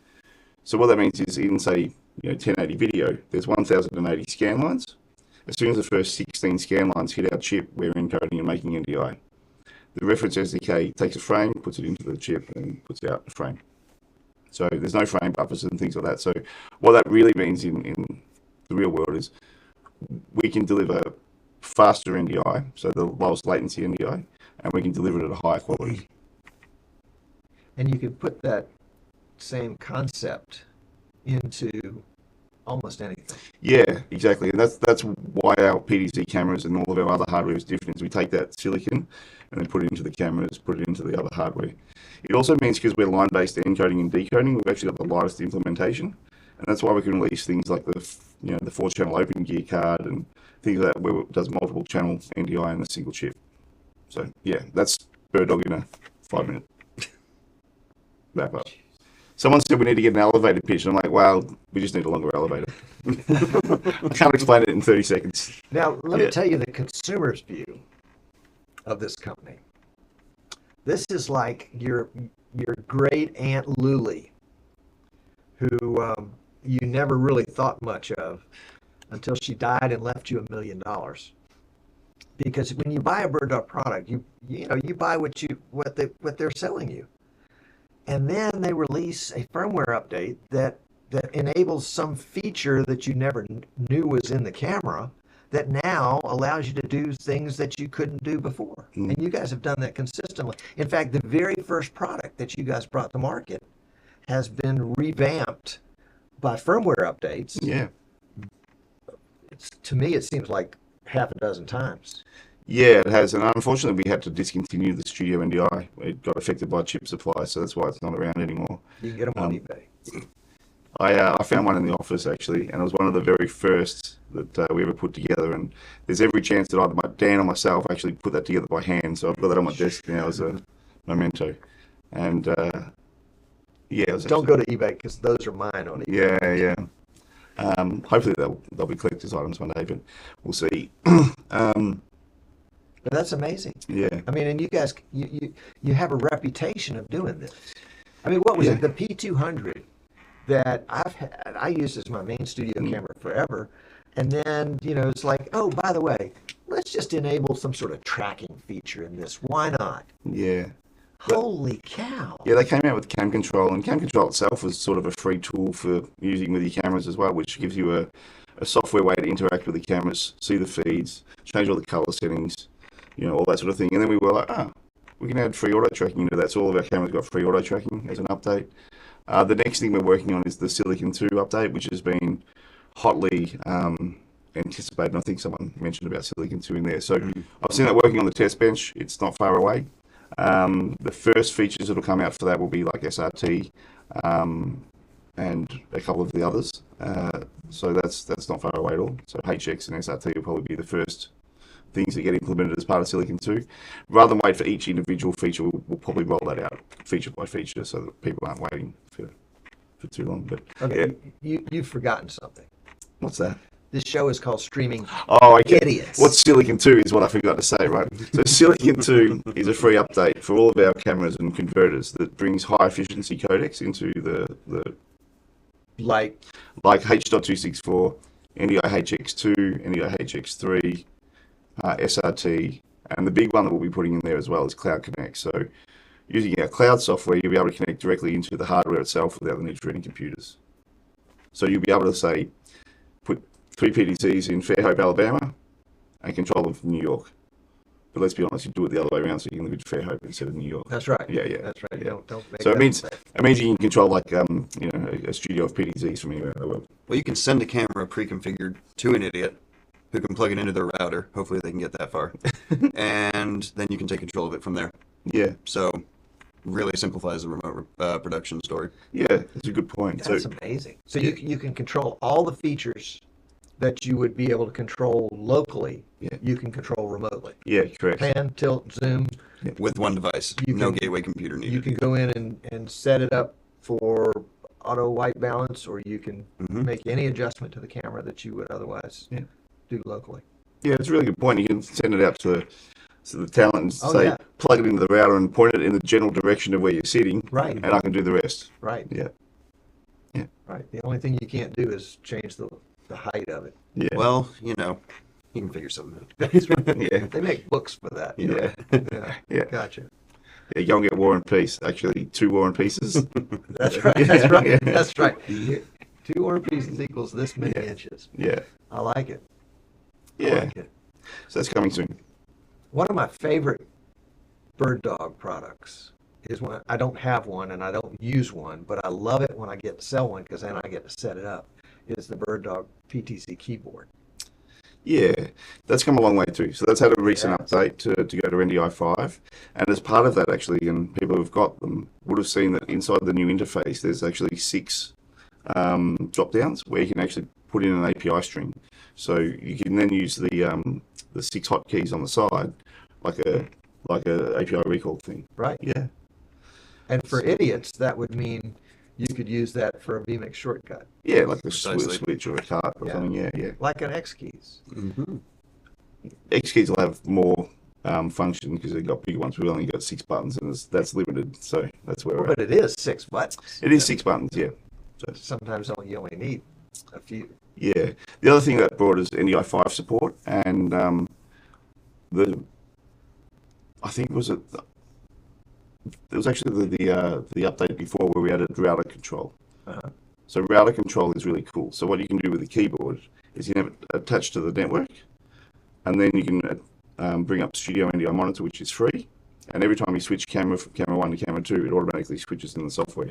B: So what that means is in, say, 1080 video, there's 1080 scan lines. As soon as the first 16 scan lines hit our chip, we're encoding and making NDI. The reference SDK takes a frame, puts it into the chip, and puts it out the frame. So there's no frame buffers and things like that. So what that really means in the real world is we can deliver faster NDI, so the lowest latency NDI, and we can deliver it at a higher quality.
A: And you can put that same concept into almost anything.
B: Yeah, exactly. And that's why our PDC cameras and all of our other hardware is different. Is we take that silicon and then put it into the cameras, put it into the other hardware. It also means because we're line-based encoding and decoding, we've actually got the lightest implementation, and that's why we can release things like the 4-channel open gear card and things like that, where it does multiple channel NDI in a single chip. So yeah, that's BirdDog in a 5-minute wrap up. Someone said we need to get an elevator pitch, and I'm like, well, we just need a longer elevator. I can't explain it in 30 seconds.
A: Now, let me tell you the consumer's view of this company. This is like your great Aunt Luli, who you never really thought much of until she died and left you $1 million. Because when you buy a BirdDog product, you buy what they're selling you. And then they release a firmware update that enables some feature that you never knew was in the camera that now allows you to do things that you couldn't do before. And you guys have done that consistently. In fact, the very first product that you guys brought to market has been revamped by firmware updates.
B: Yeah.
A: To me, it seems like half a dozen times.
B: Yeah, it has, and unfortunately we had to discontinue the Studio NDI. It got affected by chip supply, so that's why it's not around anymore.
A: You can get them on eBay.
B: I found one in the office actually, and it was one of the very first that we ever put together, and there's every chance that either Dan or myself actually put that together by hand, so I've got that on my desk now as a memento. And yeah,
A: Don't go to eBay because those are mine on eBay.
B: Yeah. Hopefully they'll be collector's items one day, but we'll see.
A: But that's amazing.
B: Yeah.
A: I mean, and you guys, you have a reputation of doing this. I mean, what was it? The P200 that I used as my main studio camera forever. And then, it's like, oh, by the way, let's just enable some sort of tracking feature in this. Why not?
B: Yeah.
A: Holy cow.
B: Yeah, they came out with Cam Control, and Cam Control itself was sort of a free tool for using with your cameras as well, which gives you a software way to interact with the cameras, see the feeds, change all the color settings, all that sort of thing. And then we were like, we can add free auto tracking into that. So all of our cameras got free auto tracking as an update. The next thing we're working on is the Silicon 2 update, which has been hotly anticipated. I think someone mentioned about Silicon 2 in there. So I've seen that working on the test bench. It's not far away. The first features that will come out for that will be like SRT and a couple of the others. So that's not far away at all. So HX and SRT will probably be the first things that get implemented as part of Silicon 2. Rather than wait for each individual feature, we'll probably roll that out feature by feature so that people aren't waiting for too long. But
A: okay, you've forgotten something.
B: What's that?
A: This show is called Streaming
B: Idiots. What's Silicon 2 is what I forgot to say, right? So Silicon 2 is a free update for all of our cameras and converters that brings high efficiency codecs into the like H.264, NDI HX2, NDI HX3, SRT, and the big one that we'll be putting in there as well is Cloud Connect. So using our cloud software, you'll be able to connect directly into the hardware itself without the need for any computers. So you'll be able to say, put 3 PTZs in Fairhope, Alabama, and control them from New York. But let's be honest, you do it the other way around, so you can live in Fairhope instead of New York.
A: That's right.
B: Yeah, yeah.
A: That's right.
B: Yeah.
A: Don't make
B: So
A: that
B: it means
A: mistake.
B: you can control like a studio of PTZs from anywhere in the world.
C: Well, you can send a camera pre-configured to an idiot who can plug it into their router. Hopefully they can get that far. And then you can take control of it from there.
B: Yeah,
C: So really simplifies the remote production story.
B: yeah, that's a good point.
A: That's amazing. So you can control all the features that you would be able to control locally.
B: Yeah.
A: You can control remotely.
B: Yeah, correct.
A: Pan, tilt, zoom.
C: With one device.
A: You
C: No
A: can-
C: gateway computer needed.
A: You can go in and set it up for auto white balance, or you can make any adjustment to the camera that you would otherwise do locally.
B: Yeah, it's a really good point. You can send it out to the talent and
A: Oh,
B: say,
A: yeah.
B: plug it into the router and point it in the general direction of where you're sitting.
A: Right.
B: And I can do the rest.
A: Right.
B: Yeah.
A: Right. The only thing you can't do is change the height of it.
B: Yeah.
C: Well, you know, you can figure something out.
A: That's right.
B: Yeah.
A: They make books for that. you know.
B: Yeah.
A: Yeah.
B: Yeah.
A: Gotcha.
B: Yeah, you go and get War and Peace. Actually, 2 War and Pieces.
A: That's right. That's right.
B: Yeah.
A: That's right. 2 War pieces equals this many inches.
B: Yeah.
A: I like it. I
B: Yeah.
A: like it.
B: So that's coming soon.
A: One of my favorite BirdDog products is when I don't have one and I don't use one, but I love it when I get to sell one because then I get to set it up. Is the BirdDog PTC keyboard.
B: Yeah, that's come a long way too. So that's had a recent
A: Yeah.
B: update to go to NDI 5. And as part of that, actually, and people who've got them would have seen that inside the new interface, there's actually 6 drop downs where you can actually put in an API string. So you can then use the 6 hotkeys on the side, like a API recall thing.
A: Right.
B: Yeah.
A: And for idiots, that would mean you could use that for a vMix shortcut,
B: Yeah, like a
C: Precisely.
B: switch or a cart or
A: Yeah.
B: something. Yeah, yeah.
A: like an X keys.
C: Mm-hmm.
B: X keys will have more function because they've got bigger ones. We've only got 6 buttons, and that's limited. So that's where we're
A: But
B: at.
A: it is 6 buttons.
B: It is 6 buttons, yeah. So,
A: Sometimes you only need a few.
B: yeah. The other thing that brought is NDI 5 support, and I think it was actually the update before where we added router control.
A: Uh-huh.
B: So router control is really cool. So what you can do with the keyboard is you have it attached to the network, and then you can bring up Studio NDI Monitor, which is free. And every time you switch camera from camera 1 to camera 2, it automatically switches in the software.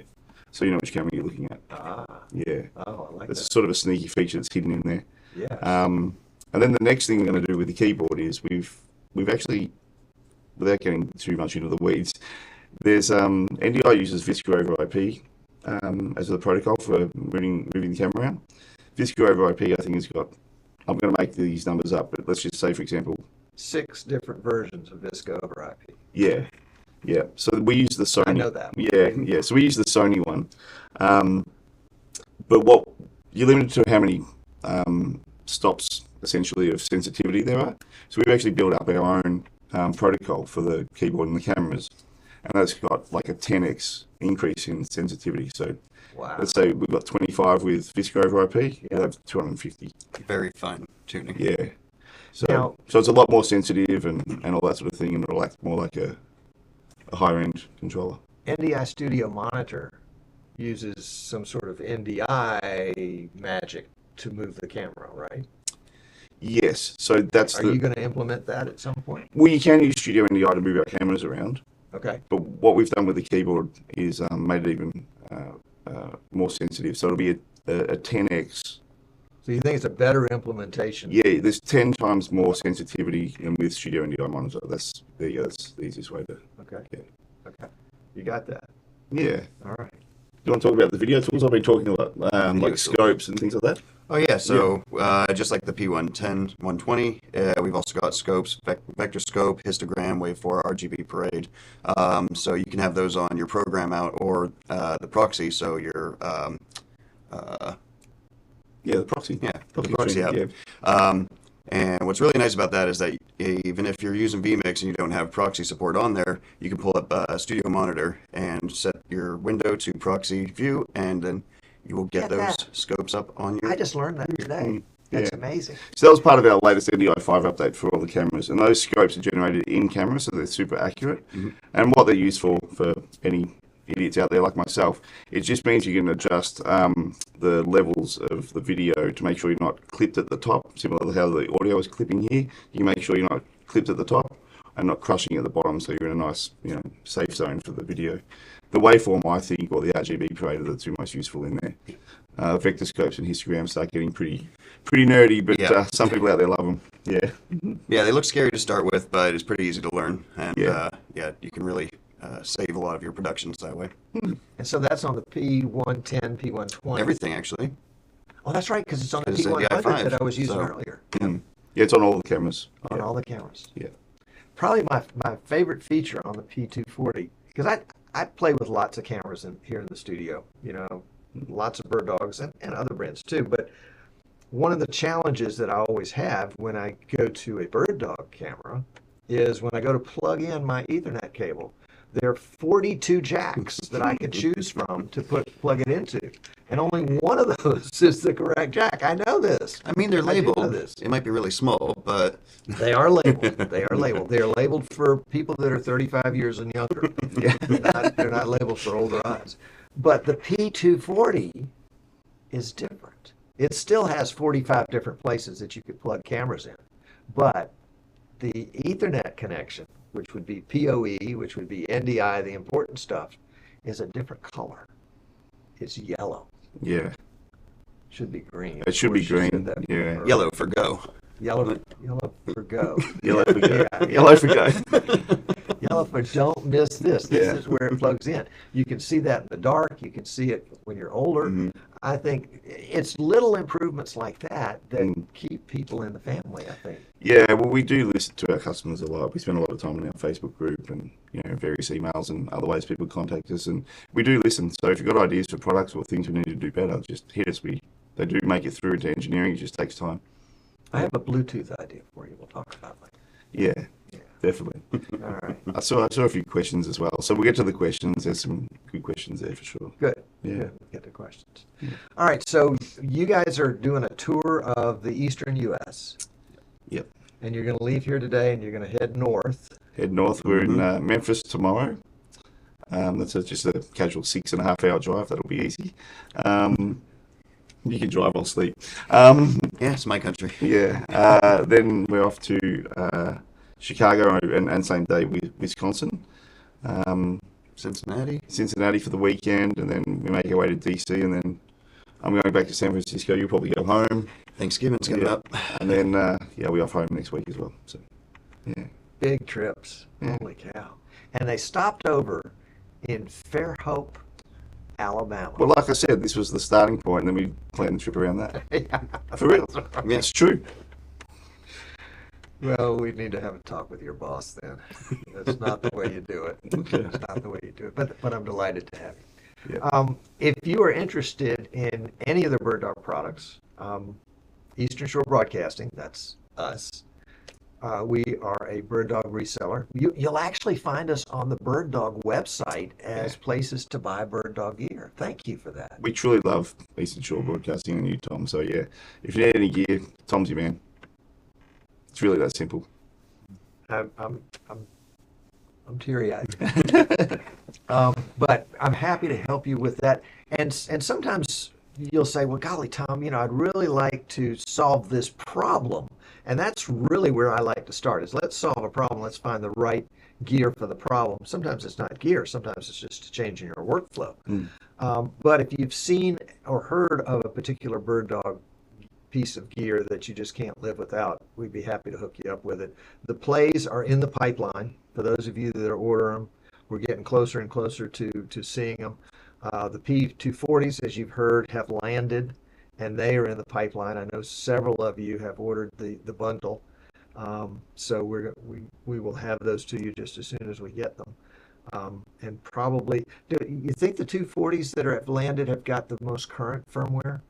B: So you know which camera you're looking at.
A: Ah,
B: Yeah.
A: oh, I like
B: It's
A: that.
B: sort of a sneaky feature that's hidden in there.
A: Yeah.
B: And then the next thing we're going to do with the keyboard is we've actually, without getting too much into the weeds, there's NDI uses VSCO over IP as the protocol for moving the camera around. VSCO over IP, I think, has got, I'm going to make these numbers up, but let's just say, for example,
A: 6 different versions of VSCO over IP.
B: yeah, yeah. So we use the Sony.
A: I know that.
B: Yeah. So we use the Sony one. But what you're limited to how many stops essentially of sensitivity there are. So we've actually built up our own protocol for the keyboard and the cameras, and that's got like a 10x increase in sensitivity. So
A: Wow.
B: let's say we've got 25 with VSCO over IP, we'll have 250.
C: Very fine tuning.
B: Yeah. So
A: Now-
B: so it's a lot more sensitive and all that sort of thing, and it'll act more like a higher end controller.
A: NDI Studio Monitor uses some sort of NDI magic to move the camera, right?
B: Yes. So that's
A: Are you going to implement that at some point?
B: well, you can use Studio NDI to move our cameras around,
A: Okay.
B: but what we've done with the keyboard is made it even more sensitive. So it'll be a 10x.
A: So you think it's a better implementation?
B: Yeah, there's 10 times more sensitivity than with Studio NDI Monitor. That's the easiest way to.
A: Okay.
B: Yeah.
A: Okay. You got that.
B: Yeah.
A: All right.
B: Do you want to talk about the video tools? I've been talking about
C: Video
B: like
C: tools.
B: scopes and things like that.
C: Oh yeah, so just like the P110, 120, we've also got scopes, vector scope, histogram, wave4, RGB parade. So you can have those on your program out or the proxy. So your
B: Yeah, the proxy.
C: yeah, the
B: Proxy
C: proxy
B: stream,
C: app.
B: yeah.
C: And what's really nice about that is that even if you're using vMix and you don't have proxy support on there, you can pull up Studio Monitor and set your window to proxy view, and then you will get
A: Get
C: those
A: that.
C: scopes up on your.
A: I just learned that today. That's
B: Yeah.
A: amazing.
B: So that was part of our latest NDI5 update for all the cameras, and those scopes are generated in camera, so they're super accurate. And what they're used for any idiots out there like myself, it just means you can adjust the levels of the video to make sure you're not clipped at the top, similar to how the audio is clipping here. You can make sure you're not clipped at the top and not crushing at the bottom, so you're in a nice, safe zone for the video. The waveform, I think, or the RGB parade are the two most useful in there. Vector scopes and histograms start getting pretty nerdy, but some people out there love them. Yeah.
C: Yeah, they look scary to start with, but it's pretty easy to learn. And
B: Yeah.
C: you can really save a lot of your productions that way.
A: And so that's on the P110, P120.
C: Everything, actually.
A: Oh, that's right, because it's on the
C: It's
A: P100
C: NDI5,
A: that I was using
C: so-
A: earlier.
B: Yeah, it's on all the cameras.
A: On all the cameras.
B: Yeah.
A: Probably my favorite feature on the P240, because I play with lots of cameras here in the studio, lots of BirdDogs and other brands too. But one of the challenges that I always have when I go to a BirdDog camera is when I go to plug in my Ethernet cable. There are 42 jacks that I can choose from to plug it into, and only one of those is the correct jack. I know this.
C: I mean, they're
A: I do know
C: labeled.
A: this.
C: It might be really small, but
A: They are labeled. They are labeled. They are labeled for people that are 35 years and younger. They're not labeled for older eyes. But the P240 is different. It still has 45 different places that you could plug cameras in. But the Ethernet connection, which would be PoE, which would be NDI, the important stuff, is a different color. It's yellow.
B: Yeah.
A: Should be green.
B: It should be
A: Of course, you said
B: green.
A: that
B: Yeah.
A: before.
C: yellow for go.
A: Yellow for go.
B: Yellow for go.
A: Yeah.
B: Yellow for go.
A: Yellow for don't miss this. This
B: Yeah.
A: is where it plugs in. You can see that in the dark. You can see it when you're older. I think it's little improvements like that keep people in the family, I think.
B: Yeah, well, we do listen to our customers a lot. We spend a lot of time in our Facebook group and various emails and other ways people contact us, and we do listen. So if you've got ideas for products or things we need to do better, just hit us. They do make it through into engineering. It just takes time.
A: I have a Bluetooth idea for you. We'll talk about later.
B: Yeah, definitely.
A: All right.
B: I saw a few questions as well. So we'll get to the questions. There's some good questions there for sure.
A: Good.
B: Yeah.
A: Good. We'll get to questions. All right. So you guys are doing a tour of the eastern U.S.
B: Yep.
A: And you're going to leave here today and you're going to head north.
B: Head north. We're in Memphis tomorrow. That's just a casual 6.5 hour drive. That'll be easy. You can drive while sleep.
C: Yeah, it's my country.
B: Yeah. Then we're off to Chicago and same day Wisconsin.
C: Cincinnati.
B: For the weekend, and then we make our way to DC, and then I'm going back to San Francisco. You'll probably go home.
C: Thanksgiving's coming up.
B: And then, we're off home next week as well. So, yeah.
A: Big trips.
B: Yeah.
A: Holy cow. And they stopped over in Fairhope, Alabama.
B: Well, like I said, this was the starting point, and then we planned the trip around that.
A: Yeah.
B: For real.
C: Yeah.
B: It's true.
A: Well, we need to have a talk with your boss then. That's not the way you do it. It's not the way you do it. But I'm delighted to have you.
B: Yeah.
A: If you are interested in any of the BirdDog products, Eastern Shore Broadcasting, that's us. We are a BirdDog reseller. You'll actually find us on the BirdDog website as places to buy BirdDog gear. Thank you for that.
B: We truly love Eastern Shore Broadcasting and you, Tom. So, yeah, if you need any gear, Tom's your man. It's really that simple.
A: I'm teary-eyed. But I'm happy to help you with that. And sometimes you'll say, well, golly, Tom, I'd really like to solve this problem. And that's really where I like to start is let's solve a problem. Let's find the right gear for the problem. Sometimes it's not gear. Sometimes it's just changing your workflow. But if you've seen or heard of a particular BirdDog piece of gear that you just can't live without, we'd be happy to hook you up with it. The plays are in the pipeline. For those of you that are ordering them, we're getting closer and closer to seeing them. The P240s, as you've heard, have landed, and they are in the pipeline. I know several of you have ordered the bundle, so we will have those to you just as soon as we get them. And probably, do you think the 240s that have landed have got the most current firmware?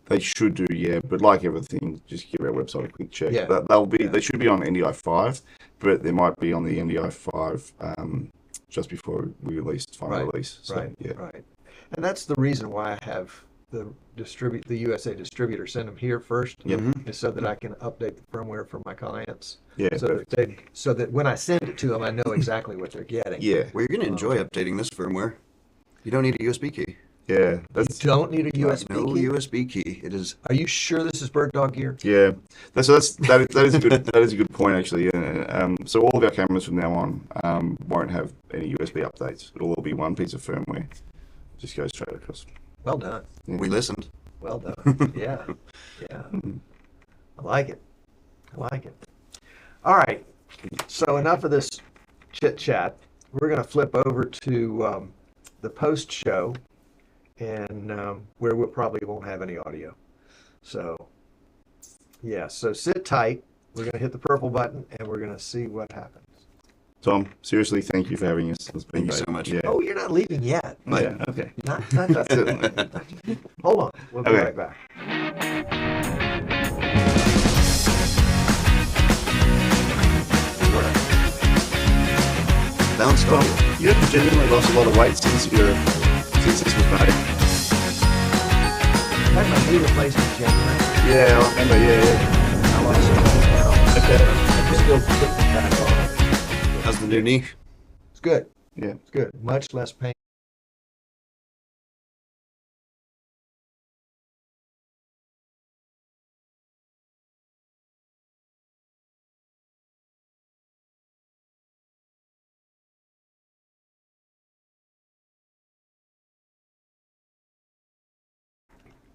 B: They should do, yeah. But like everything, just give our website a quick check.
A: Yeah.
B: They should be on NDI5, but they might be on the NDI5 just before we release final release. So,
A: Right,
B: yeah.
A: right. And that's the reason why I have the USA distributor send them here first,
C: Yep.
A: so that I can update the firmware for my clients.
B: Yeah,
A: So that when I send it to them, I know exactly what they're getting.
B: yeah,
C: Well, you're going to enjoy updating this firmware. You don't need a USB key.
B: yeah.
A: You
B: That's
A: don't need a USB
C: No
A: key.
C: USB key. It is.
A: Are you sure this is BirdDog gear?
B: yeah. That is a good point actually. So all of our cameras from now on won't have any USB updates. It'll all be one piece of firmware. Just go straight across.
A: Well done.
C: We listened.
A: Well done. Yeah. Yeah. I like it. I like it. All right. So enough of this chit chat. We're going to flip over to the post show, and where we probably won't have any audio. So, yeah. So sit tight. We're going to hit the purple button, and we're going to see what happens.
B: Tom, seriously, thank you for having us. It's been
C: Thank you
B: great.
C: so much.
B: Yeah.
A: Oh, you're not leaving yet.
B: Yeah. Okay.
A: Not Hold on. We'll be
B: Okay.
A: right back.
C: Bounced
B: Tom,
C: off.
B: you have genuinely lost a lot of weight since this was made.
A: I had my knee replaced in January.
B: Yeah, I remember. Yeah.
A: I lost some pounds.
B: Okay.
A: I'm still putting it back on.
C: How's the new knee?
A: It's good.
B: Yeah.
A: It's good. Much less pain.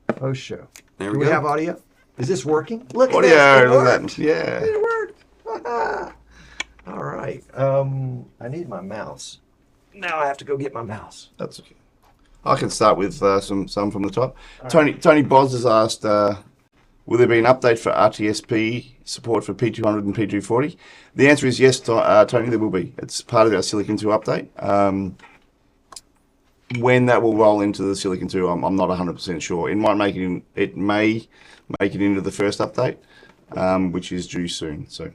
A: Post show.
C: There
A: Do
C: we
A: we
C: go.
A: have audio? Is this working? Look at
B: Audio,
A: this. It
B: look at
A: worked.
B: that. Yeah.
A: It worked. All right. I need my mouse. Now I have to go get my mouse.
B: That's okay. I can start with some from the top. Tony Boz has asked, will there be an update for RTSP support for P200 and P240? The answer is yes, Tony, there will be. It's part of our Silicon 2 update. When that will roll into the Silicon 2, I'm not 100% sure. It may make it into the first update, which is due soon. So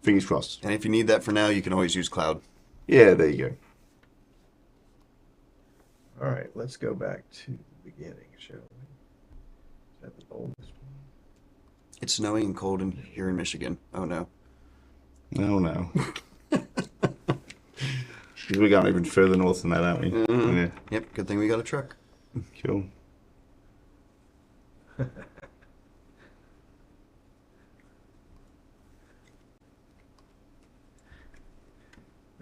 B: fingers crossed.
C: And if you need that for now, you can always use cloud.
B: Yeah, there you go.
A: All right. Let's go back to the beginning, shall we? Is that the oldest one?
C: It's snowing and cold here in Michigan. Oh no.
B: Oh no. We're going even further north than that, aren't we? Yeah.
C: Yep. Good thing we got a truck.
B: Cool.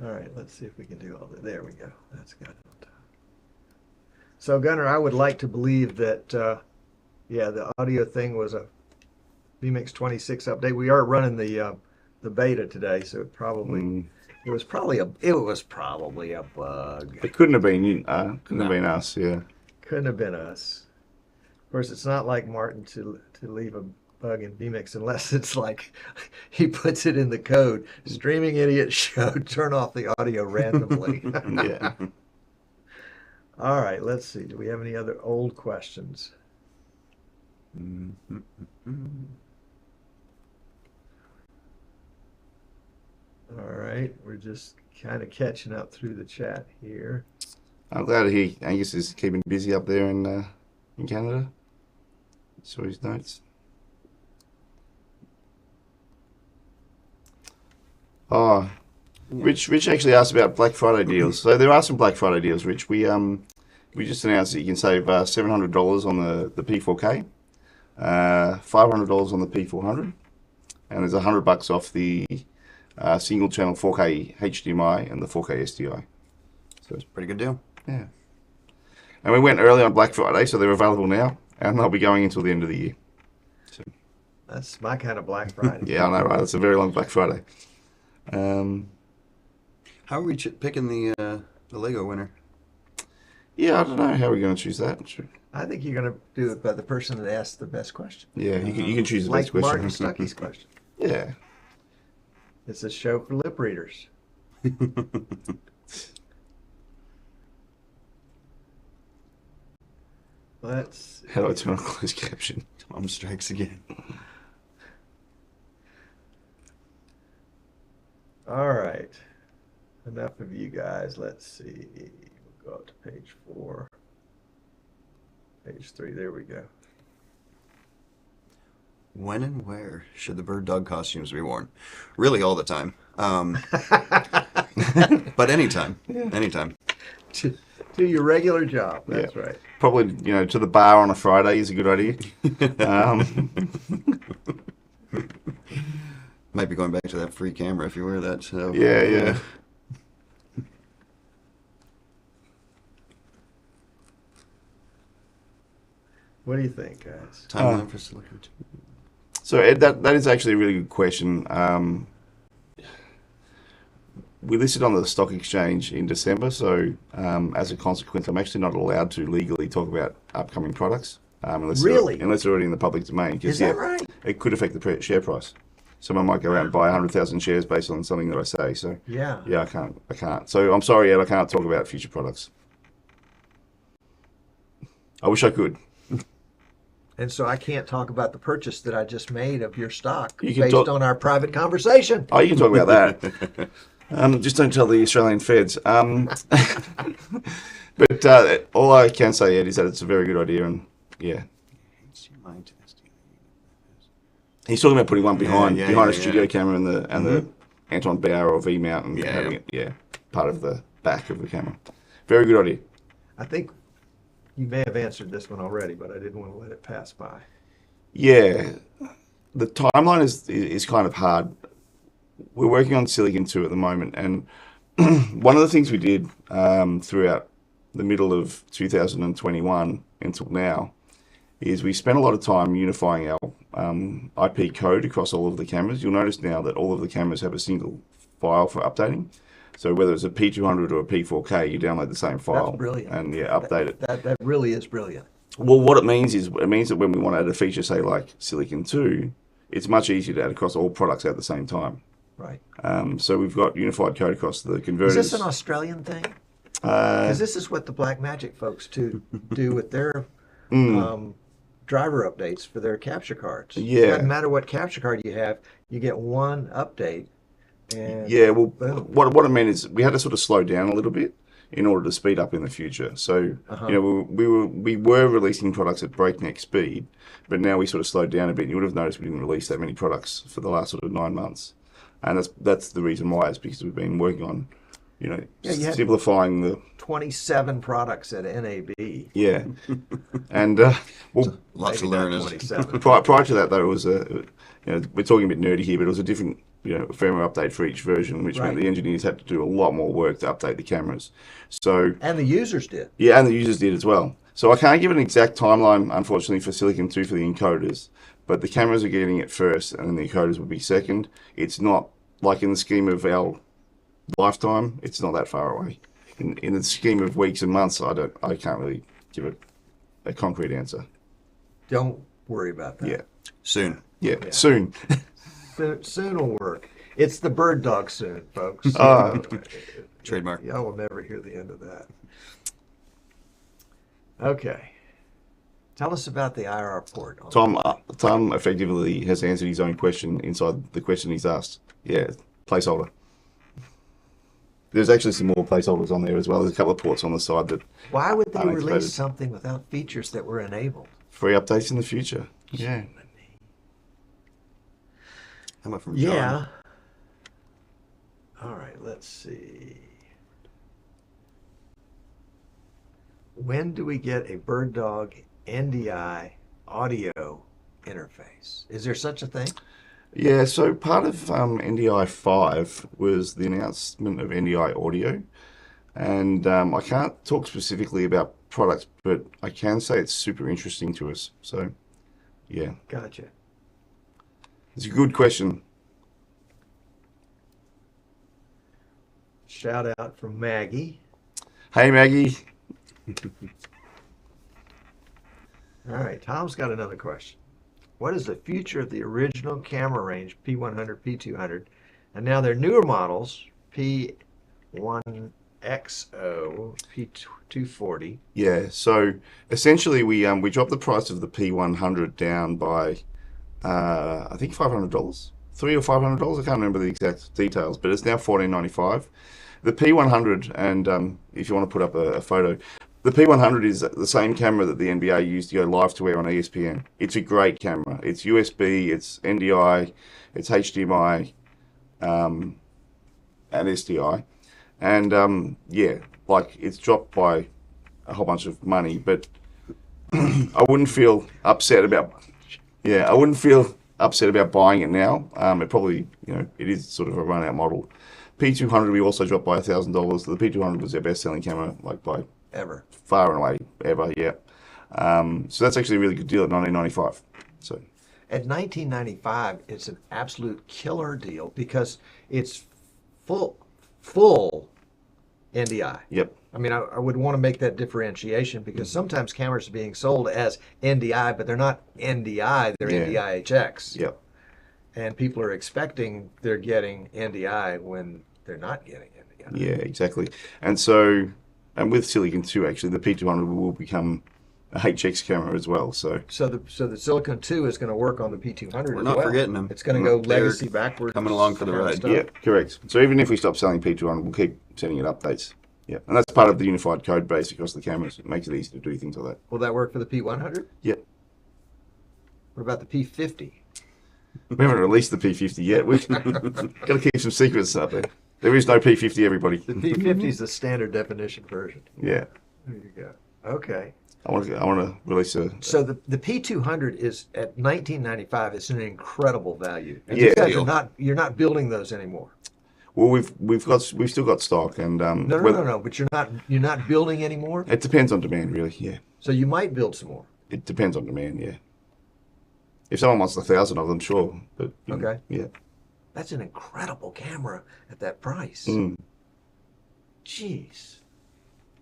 A: All right, let's see if we can do all that. There we go. That's got it on top. So, Gunnar, I would like to believe that, yeah, the audio thing was a vMix 26 update. We are running the beta today, so it was probably a bug.
B: It couldn't have been you. Couldn't have been us. Yeah.
A: Couldn't have been us. Of course, it's not like Martin to leave a bug in vMix unless it's like he puts it in the code. Streaming idiot show, turn off the audio randomly.
B: Yeah.
A: All right, let's see. Do we have any other old questions? All right, we're just kind of catching up through the chat here.
B: I'm glad to hear Angus is keeping busy up there in Canada. Saw his notes. Oh, Rich actually asked about Black Friday deals. So there are some Black Friday deals, Rich. We just announced that you can save $700 on the P4K, $500 on the P400, and there's $100 off the single channel 4K HDMI and the 4K SDI. So
C: It's a pretty good deal.
B: yeah. And we went early on Black Friday, so they're available now, and they'll be going until the end of the year. So
A: That's my kind of Black Friday.
B: yeah, I know, right? It's a very long Black Friday.
C: How are we picking the Lego winner?
B: Yeah, I don't know how we're going to choose that. Sure.
A: I think you're going to do it by the person that asked the best question.
B: Yeah, you can choose the
A: Like
B: best question.
A: Martin Stuckey's question.
B: Yeah.
A: It's a show for lip readers. Let's.
B: How do I turn on closed caption?
C: Tom strikes again.
A: All right. Enough of you guys. Let's see. We'll go up to page 4. Page 3. There we go.
C: When and where should the BirdDog costumes be worn? Really, all the time. But anytime. Anytime.
A: To your regular job. That's right.
B: Probably, to the bar on a Friday is a good idea.
C: Might be going back to that free camera if you wear that. So.
B: Yeah.
A: What do you think, guys?
C: Timeline for Silicon 2.
B: So Ed, that is actually a really good question. We listed on the stock exchange in December, so as a consequence, I'm actually not allowed to legally talk about upcoming products unless unless they're already in the public domain.
A: Is that right?
B: It could affect the share price. Someone might go out and buy 100,000 shares based on something that I say. So
A: yeah,
B: I can't. So I'm sorry, Ed, I can't talk about future products. I wish I could.
A: And so I can't talk about the purchase that I just made of your stock
B: You can
A: based on our private conversation.
B: Oh, you can talk about that. Just don't tell the Australian feds. But all I can say, Ed, is that it's a very good idea, and yeah. He's talking about putting one behind a studio camera and the Anton Bauer or V mount and having it part of the back of the camera. Very good idea.
A: I think you may have answered this one already, but I didn't want to let it pass by.
B: Yeah, the timeline is kind of hard. We're working on Silicon 2 at the moment, and one of the things we did throughout the middle of 2021 until now is we spent a lot of time unifying our IP code across all of the cameras. You'll notice now that all of the cameras have a single file for updating. So whether it's a P200 or a P4K, you download the same file.
A: That's brilliant.
B: And update it.
A: That really is brilliant.
B: Well, what it means is that when we want to add a feature, say like Silicon 2, it's much easier to add across all products at the same time.
A: Right.
B: So we've got unified code across the converters.
A: Is this an Australian thing? Because this is what the Blackmagic folks do with their driver updates for their capture cards.
B: Yeah.
A: It doesn't matter what capture card you have, you get one update. And boom.
B: What it meant is we had to sort of slow down a little bit in order to speed up in the future. So we were releasing products at breakneck speed, but now we sort of slowed down a bit. You would have noticed we didn't release that many products for the last sort of 9 months, and that's the reason why. It's because we've been working on simplifying the
A: 27 products at NAB.
B: Yeah, and
C: lots to learn.
B: Prior to that, though, it was we're talking a bit nerdy here, but it was a different firmware update for each version, which meant the engineers had to do a lot more work to update the cameras. So
A: and the users did.
B: Yeah, and the users did as well. So I can't give an exact timeline, unfortunately, for Silicon 2 for the encoders, but the cameras are getting it first, and then the encoders will be second. It's not like in the scheme of our lifetime, it's not that far away. In the scheme of weeks and months, I can't really give it a concrete answer.
A: Don't worry about that.
B: Yeah.
C: Soon.
B: Yeah. Soon.
A: Soon will work. It's the BirdDog soon, folks.
C: Trademark.
A: Y'all will never hear the end of that. Okay. Tell us about the IR port.
B: Tom effectively has answered his own question inside the question he's asked. Yeah, placeholder. There's actually some more placeholders on there as well. There's a couple of ports on the side that.
A: Why would they release something without features that were enabled?
B: Free updates in the future. Yeah.
C: How about from John?
A: Yeah. All right, let's see. When do we get a BirdDog NDI audio interface? Is there such a thing?
B: Yeah, so part of NDI 5 was the announcement of NDI audio. And I can't talk specifically about products, but I can say it's super interesting to us. So, yeah.
A: Gotcha.
B: It's a good question.
A: Shout out from Maggie.
B: Hey, Maggie.
A: All right, Tom's got another question. What is the future of the original camera range, P100, P200, and now their newer models, P1XO, P240?
B: Yeah, so essentially we dropped the price of the P100 down by, I think $500, $300 or $500. I can't remember the exact details, but it's now $14.95. The P100, and if you want to put up a photo, The P100 is the same camera that the NBA used to go live to air on ESPN. It's a great camera. It's USB, it's NDI, it's HDMI, and SDI. And yeah, like it's dropped by a whole bunch of money, but I wouldn't feel upset about. Yeah, I wouldn't feel upset about buying it now. It probably, it is sort of a run-out model. P200 we also dropped by $1,000. The P200 was their best-selling camera, like by
A: Ever.
B: far and away ever. Yeah. So that's actually a really good deal at $19.95. So
A: At $19.95, it's an absolute killer deal because it's full NDI.
B: yep,
A: I mean, I would want to make that differentiation because sometimes cameras are being sold as NDI, but they're not NDI, they're
B: Yeah.
A: NDI-HX.
B: yep.
A: And people are expecting they're getting NDI when they're not getting NDI.
B: Yeah, exactly. And so, and with Silicon 2, actually, the P200 will become a HX camera as well. So
A: So the Silicon 2 is going to work on the P200
C: We're
A: as
C: not
A: well.
C: forgetting them.
A: It's going to go
C: They're
A: legacy backwards.
C: coming along for the
A: kind of
C: ride.
A: stuff.
B: yeah, correct. So even if we stop selling P200, we'll keep sending it updates. Yeah, and that's part of the unified code base across the cameras. It makes it easy to do things like that.
A: Will that work for the P100?
B: Yep.
A: What about the P50?
B: We haven't released the P50 yet. We've got to keep some secrets up there. There is no P50, everybody.
A: The P50 is the standard definition version.
B: Yeah.
A: There you go. Okay.
B: I want to release a.
A: So the P200 is at $19.95. It's an incredible value. And
B: Yeah.
A: you guys are you're not building those anymore.
B: Well, we've still got stock, and
A: No. But you're not building anymore.
B: It depends on demand, really. Yeah,
A: So you might build some more.
B: it depends on demand. Yeah. If someone wants 1,000 of them, sure. But
A: Okay.
B: Yeah.
A: That's an incredible camera at that price.
B: Mm.
A: Jeez.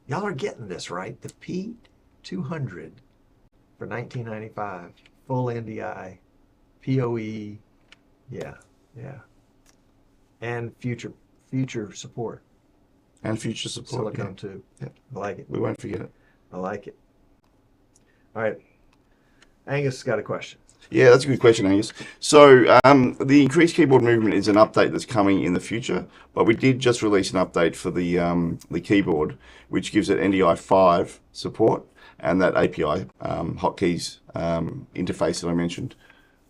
A: Y'all are getting this, right? The P200 for $19.95. Full NDI. PoE. Yeah. And future support.
B: And future support.
A: Silicon too.
B: Yeah.
A: I like it.
B: We won't forget it.
A: I like it. All right. Angus has got a question.
B: Yeah, that's a good question, Angus. So the increased keyboard movement is an update that's coming in the future, but we did just release an update for the keyboard, which gives it NDI 5 support and that API hotkeys interface that I mentioned.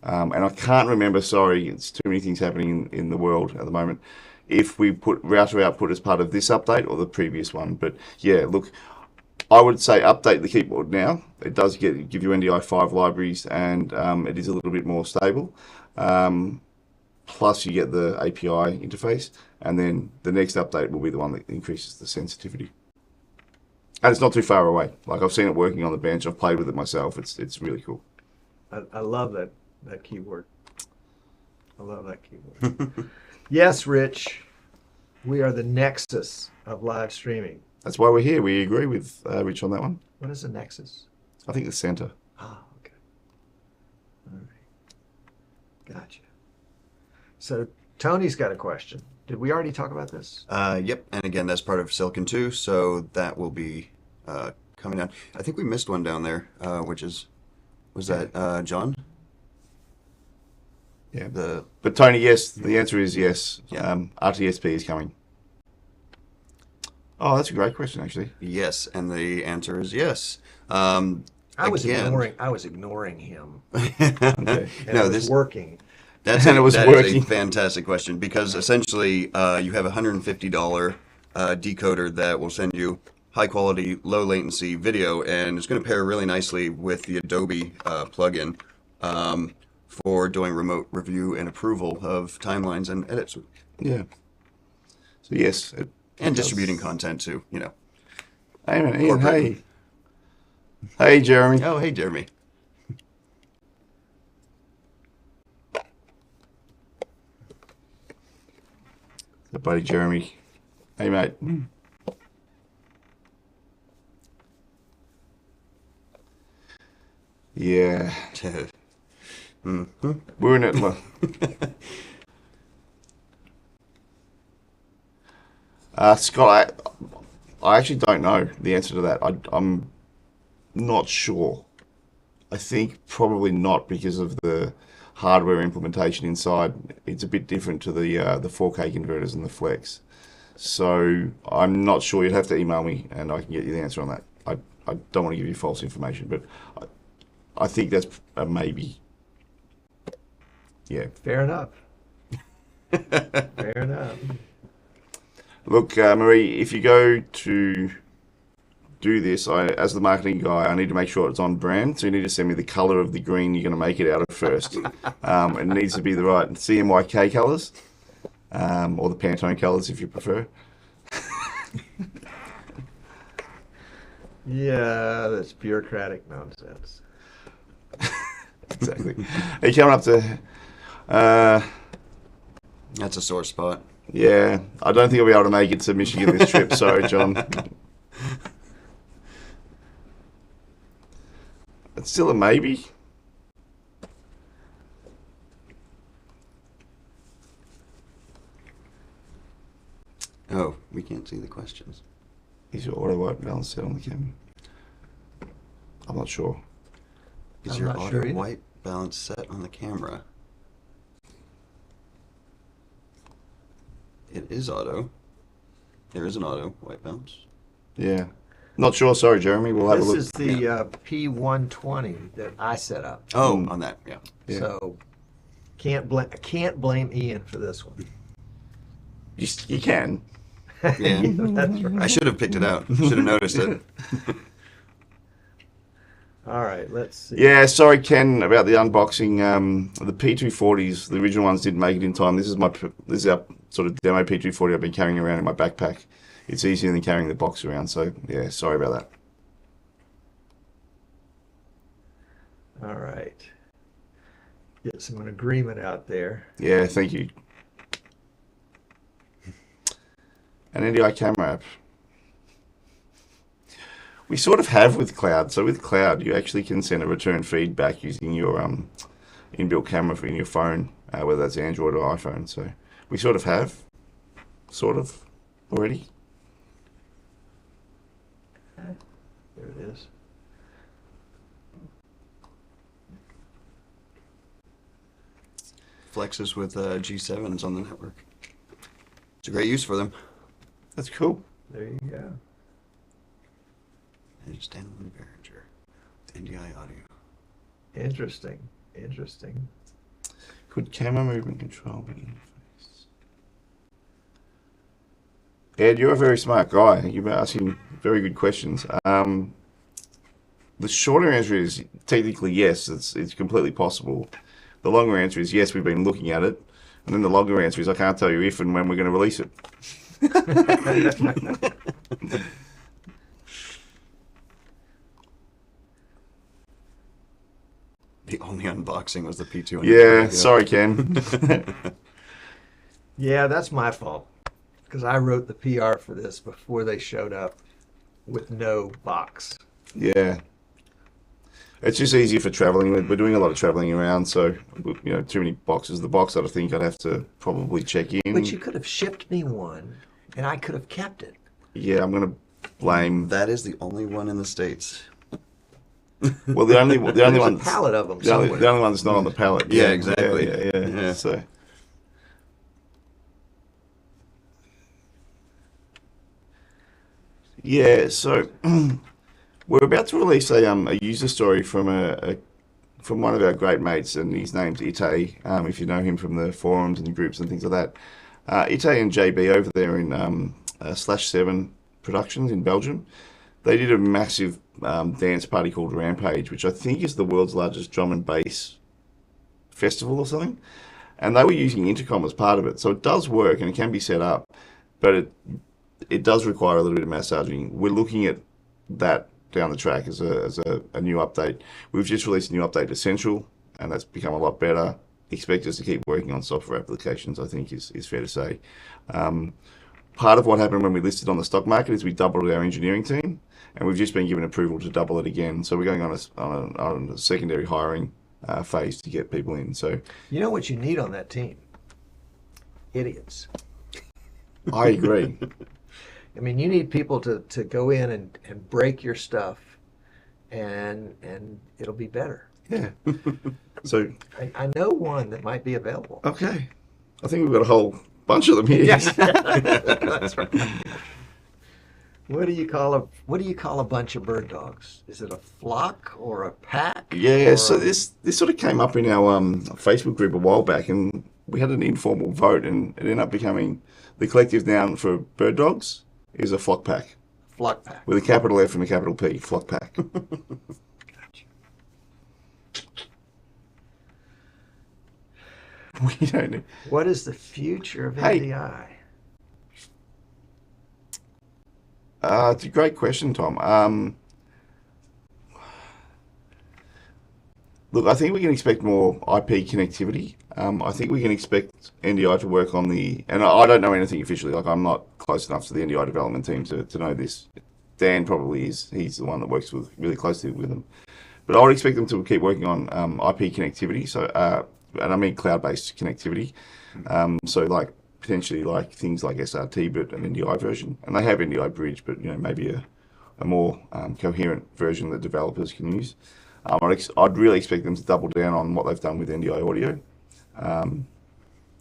B: And I can't remember, sorry, it's too many things happening in the world at the moment, if we put router output as part of this update or the previous one. But yeah, look, I would say update the keyboard now. It does give you NDI 5 libraries, and it is a little bit more stable. Plus you get the API interface, and then the next update will be the one that increases the sensitivity. And it's not too far away. Like, I've seen it working on the bench. I've played with it myself. It's really cool.
A: I love that keyboard. I love that keyboard. Yes, Rich. We are the nexus of live streaming.
B: That's why we're here. We agree with Rich on that one.
A: What is a nexus?
B: I think the center.
A: Ah, okay. All right. Gotcha. So Tony's got a question. Did we already talk about this?
C: Yep, and again, that's part of Silicon 2, so that will be coming down. I think we missed one down there, was that John?
B: Yeah.
C: The
B: But Tony, yes, the answer is yes.
C: Yeah.
B: RTSP is coming. Oh, that's a great question, actually.
C: yes, and the answer is yes.
A: I was
C: again-
A: ignoring him.
B: Okay.
A: And
C: No,
A: it was
C: this
A: working.
C: That's
B: And it was
C: that is
B: working.
C: a fantastic question because essentially you have a $150 decoder that will send you high quality, low latency video, and it's going to pair really nicely with the Adobe plugin for doing remote review and approval of timelines and edits
B: Yeah. So yes.
C: and distributing content too.
B: Hey, man, Ian,
C: Corporate.
B: hey. Hey, Jeremy.
C: Oh, hey, Jeremy.
B: The buddy Jeremy. Hey, mate. Yeah. We're in it. Scott, I actually don't know the answer to that. I'm not sure. I think probably not because of the hardware implementation inside. It's a bit different to the 4K converters and the Flex. So I'm not sure. You'd have to email me and I can get you the answer on that. I don't want to give you false information, but I think that's a maybe. Yeah.
A: Fair enough. Fair enough.
B: Look, Marie, if you go to do this, as the marketing guy, I need to make sure it's on brand. So you need to send me the color of the green you're going to make it out of first. It needs to be the right CMYK colors, or the Pantone colors if you prefer.
A: Yeah, that's bureaucratic nonsense.
B: Exactly. Are you coming up to?
C: That's a sore spot.
B: Yeah, I don't think I'll be able to make it to Michigan this trip. Sorry, John. It's still a maybe.
C: Oh, we can't see the questions.
B: Is your auto white balance set on the camera? I'm not sure.
C: Is
A: I'm
C: your
A: not
C: auto
A: sure either.
C: white balance set on the camera? It is auto. There is an auto white balance.
B: Yeah. Not sure. Sorry, Jeremy. We'll have a
A: This
B: look.
A: is the P120 that I set up.
C: Oh, on that, yeah.
B: Yeah.
A: So can't blame Ian for this one.
B: You can.
C: Yeah.
A: That's right.
C: I should have picked it out. Should have noticed it.
A: All right, let's see.
B: Yeah, sorry, Ken, about the unboxing. The P240s, the original ones didn't make it in time. This is our sort of demo P240 I've been carrying around in my backpack. It's easier than carrying the box around, so yeah, sorry about that.
A: All right. Get some agreement out there.
B: Yeah, thank you. An NDI camera app. We sort of have with Cloud. So with Cloud, you actually can send a return feedback using your inbuilt camera in your phone, whether that's Android or iPhone. So we sort of have, already.
A: There it is.
C: Flexes with G7s on the network. It's a great use for them.
B: That's cool.
A: There you go.
C: And just standalone Behringer. NDI audio.
A: Interesting. Interesting.
B: Could camera movement control be interface? Ed, you're a very smart guy. You've been asking very good questions. The shorter answer is technically yes, it's completely possible. The longer answer is yes, we've been looking at it. And then the longer answer is I can't tell you if and when we're going to release it.
C: The only unboxing was the P240.
B: Yeah, sorry, Ken.
A: Yeah, that's my fault. Because I wrote the PR for this before they showed up with no box.
B: Yeah. It's just easier for traveling. We're doing a lot of traveling around, so, too many boxes. The box that I think I'd have to probably check in.
A: But you could have shipped me one, and I could have kept it.
B: Yeah, I'm going to blame.
C: That is the only one in the States.
B: Well, the only
A: There's
B: one.
A: a pallet of them
B: The only
A: somewhere.
B: one that's not on the pallet.
C: Yeah, exactly.
B: Yeah. So. Yeah, so we're about to release a user story from from one of our great mates, and his name's Ite. If you know him from the forums and groups and things like that, Ite and JB over there in /7 Productions in Belgium, they did a massive dance party called Rampage, which I think is the world's largest drum and bass festival or something. And they were using intercom as part of it, so it does work and it can be set up, but it does require a little bit of massaging. We're looking at that down the track as a new update. We've just released a new update, Essential, and that's become a lot better. Expect us to keep working on software applications, I think is fair to say. Part of what happened when we listed on the stock market is we doubled our engineering team, and we've just been given approval to double it again. So we're going on a secondary hiring phase to get people in. So
A: You know what you need on that team? Idiots.
B: I agree.
A: I mean, you need people to go in and break your stuff, and it'll be better.
B: Yeah. So
A: I know one that might be available.
B: okay, I think we've got a whole bunch of them here.
A: Yes, that's right. What do you call a bunch of bird dogs? Is it a flock or a pack?
B: Yeah,
A: or
B: so
A: a-
B: this sort of came up in our Facebook group a while back, and we had an informal vote, and it ended up becoming the collective noun for bird dogs is a flock pack
A: flock pack.
B: with a capital F and a capital P, flock pack. We don't know.
A: What is the future of
B: Hey.
A: NDI?
B: It's a great question, Tom. Look, I think we can expect more IP connectivity. I think we can expect NDI to work on and I don't know anything officially, like I'm not close enough to the NDI development team to know this. Dan probably is. He's the one that works really closely with them. But I would expect them to keep working on IP connectivity, so and I mean cloud-based connectivity. So like potentially like things like SRT, but an NDI version, and they have NDI Bridge, but maybe a more coherent version that developers can use. I'd really expect them to double down on what they've done with NDI audio,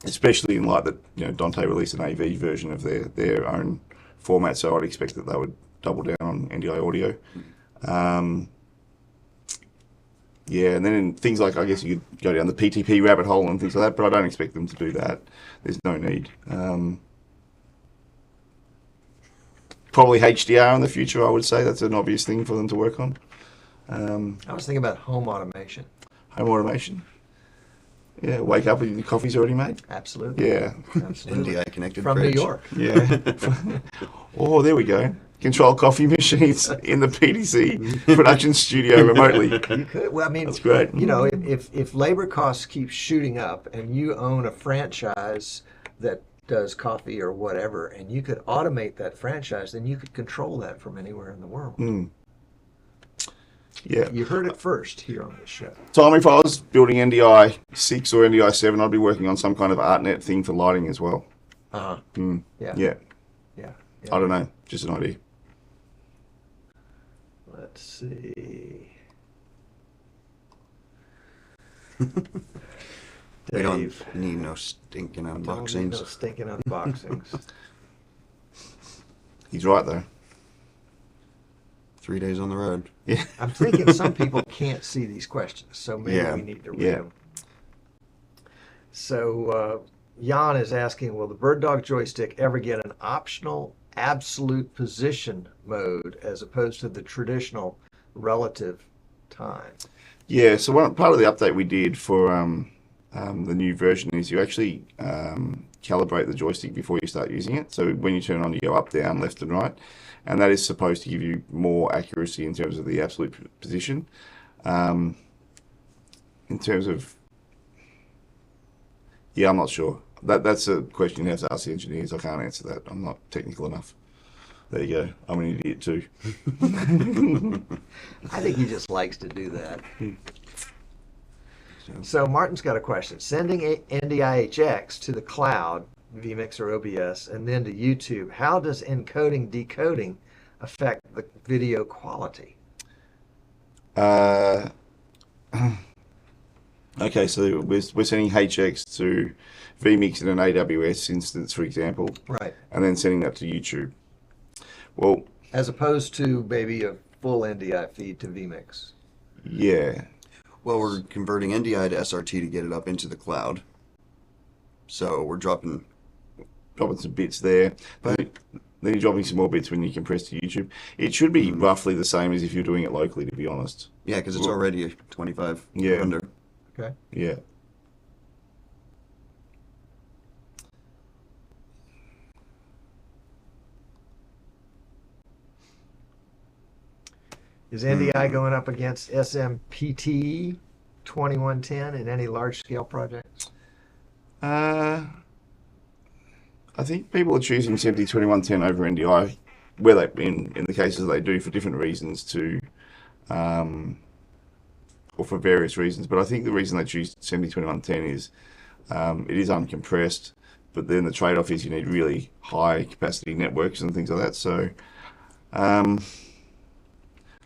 B: especially in light that Dante released an AV version of their own format. So I'd expect that they would double down on NDI audio. Yeah, and then in things like, I guess you could go down the PTP rabbit hole and things like that, but I don't expect them to do that. There's no need. Probably HDR in the future, I would say. That's an obvious thing for them to work on.
A: I was thinking about home automation.
B: Home automation. Yeah, wake up and your coffee's already made.
A: Absolutely.
B: Yeah.
A: Absolutely.
C: NDI connected
A: From
C: fridge.
A: New York.
B: Yeah. Oh, there we go. Control coffee machines in the PDC production studio remotely.
A: You could. Well, I mean,
B: That's great.
A: if labor costs keep shooting up and you own a franchise that does coffee or whatever, and you could automate that franchise, then you could control that from anywhere in the world.
B: Yeah.
A: You heard it first here on the show.
B: Tom, if I was building NDI 6 or NDI 7, I'd be working on some kind of ArtNet thing for lighting as well.
A: Uh-huh. Yeah.
B: Yeah.
A: Yeah.
B: I don't know. Just an idea.
A: Let's see.
C: We don't
A: Dave.
C: need no stinking
A: Don't need
C: unboxings.
A: no stinking unboxings.
B: He's right, though.
C: 3 days on the road.
B: Yeah.
A: I'm thinking some people can't see these questions, so maybe
C: Yeah.
A: we need to read
B: Yeah.
A: them. So Jan is asking, will the BirdDog joystick ever get an optional absolute position mode as opposed to the traditional relative time?
B: Yeah, so part of the update we did for the new version is you actually calibrate the joystick before you start using it. So when you turn on, you go up, down, left, and right. And that is supposed to give you more accuracy in terms of the absolute position. In terms of, yeah, I'm not sure. That's a question you have to ask the engineers. I can't answer that. I'm not technical enough. There you go. I'm an idiot too.
A: I think he just likes to do that. So Martin's got a question. Sending NDIHX to the cloud, vMix or OBS, and then to YouTube, how does encoding, decoding affect the video quality?
B: Okay, so we're sending HX to vMix in an AWS instance, for example,
A: Right.
B: and then sending that to YouTube. Well,
A: As opposed to maybe a full NDI feed to vMix.
B: yeah.
C: Well, we're converting NDI to SRT to get it up into the cloud. So we're dropping.
B: Dropping some bits there. Then you're dropping some more bits when you compress to YouTube. It should be roughly the same as if you're doing it locally, to be honest.
C: Yeah, because it's already 25
B: Yeah.
C: under.
A: Okay.
B: Yeah.
A: Is NDI going up against SMPTE 2110 in any large scale projects?
B: I think people are choosing 702110 over NDI, where they in the cases they do for different reasons or for various reasons. But I think the reason they choose 702110 is it is uncompressed, but then the trade-off is you need really high capacity networks and things like that. So,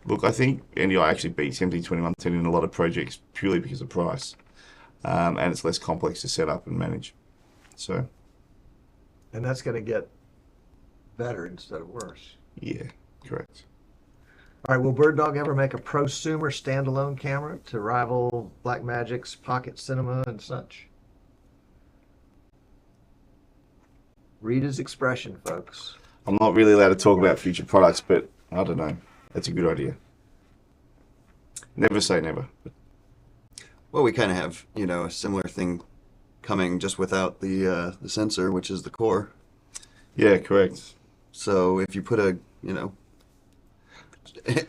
B: look, I think NDI actually beats 702110 in a lot of projects purely because of price, and it's less complex to set up and manage. So.
A: And that's going to get better instead of worse.
B: Yeah, correct.
A: All right, will BirdDog ever make a prosumer standalone camera to rival Blackmagic's Pocket Cinema and such? Read his expression, folks.
B: I'm not really allowed to talk about future products, but I don't know. That's a good idea. Never say never.
C: Well, we kind of have, a similar thing coming just without the sensor, which is the core.
B: Yeah, correct.
C: So if you put a,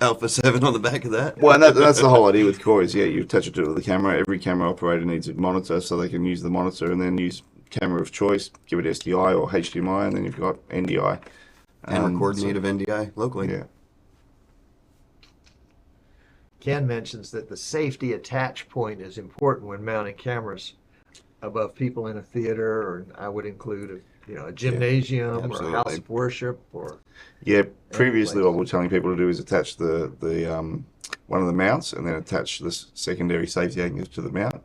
C: Alpha 7 on the back of that.
B: Well, and that's the whole idea with core is, you attach it to the camera. Every camera operator needs a monitor, so they can use the monitor and then use camera of choice, give it SDI or HDMI, and then you've got NDI.
C: And record native NDI locally.
B: Yeah.
A: Ken mentions that the safety attach point is important when mounting cameras above people in a theater, or I would include a gymnasium or a house of worship or.
B: Yeah, previously what we're telling people to do is attach the one of the mounts and then attach this secondary safety anchors to the mount.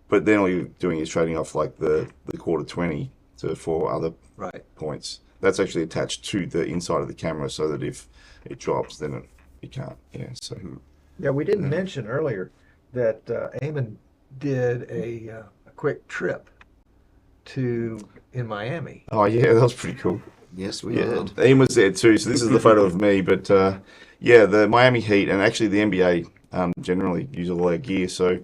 B: But then all you're doing is trading off like the quarter 20 to 4 other points. That's actually attached to the inside of the camera so that if it drops, then you can't. Yeah, so.
A: Yeah, we didn't mention earlier that Eamon did a quick trip in Miami.
B: Oh, yeah, that was pretty cool.
C: Yes, we did.
B: Eamon was there too, so this is the photo of me. But the Miami Heat and actually the NBA generally use a lot of gear. So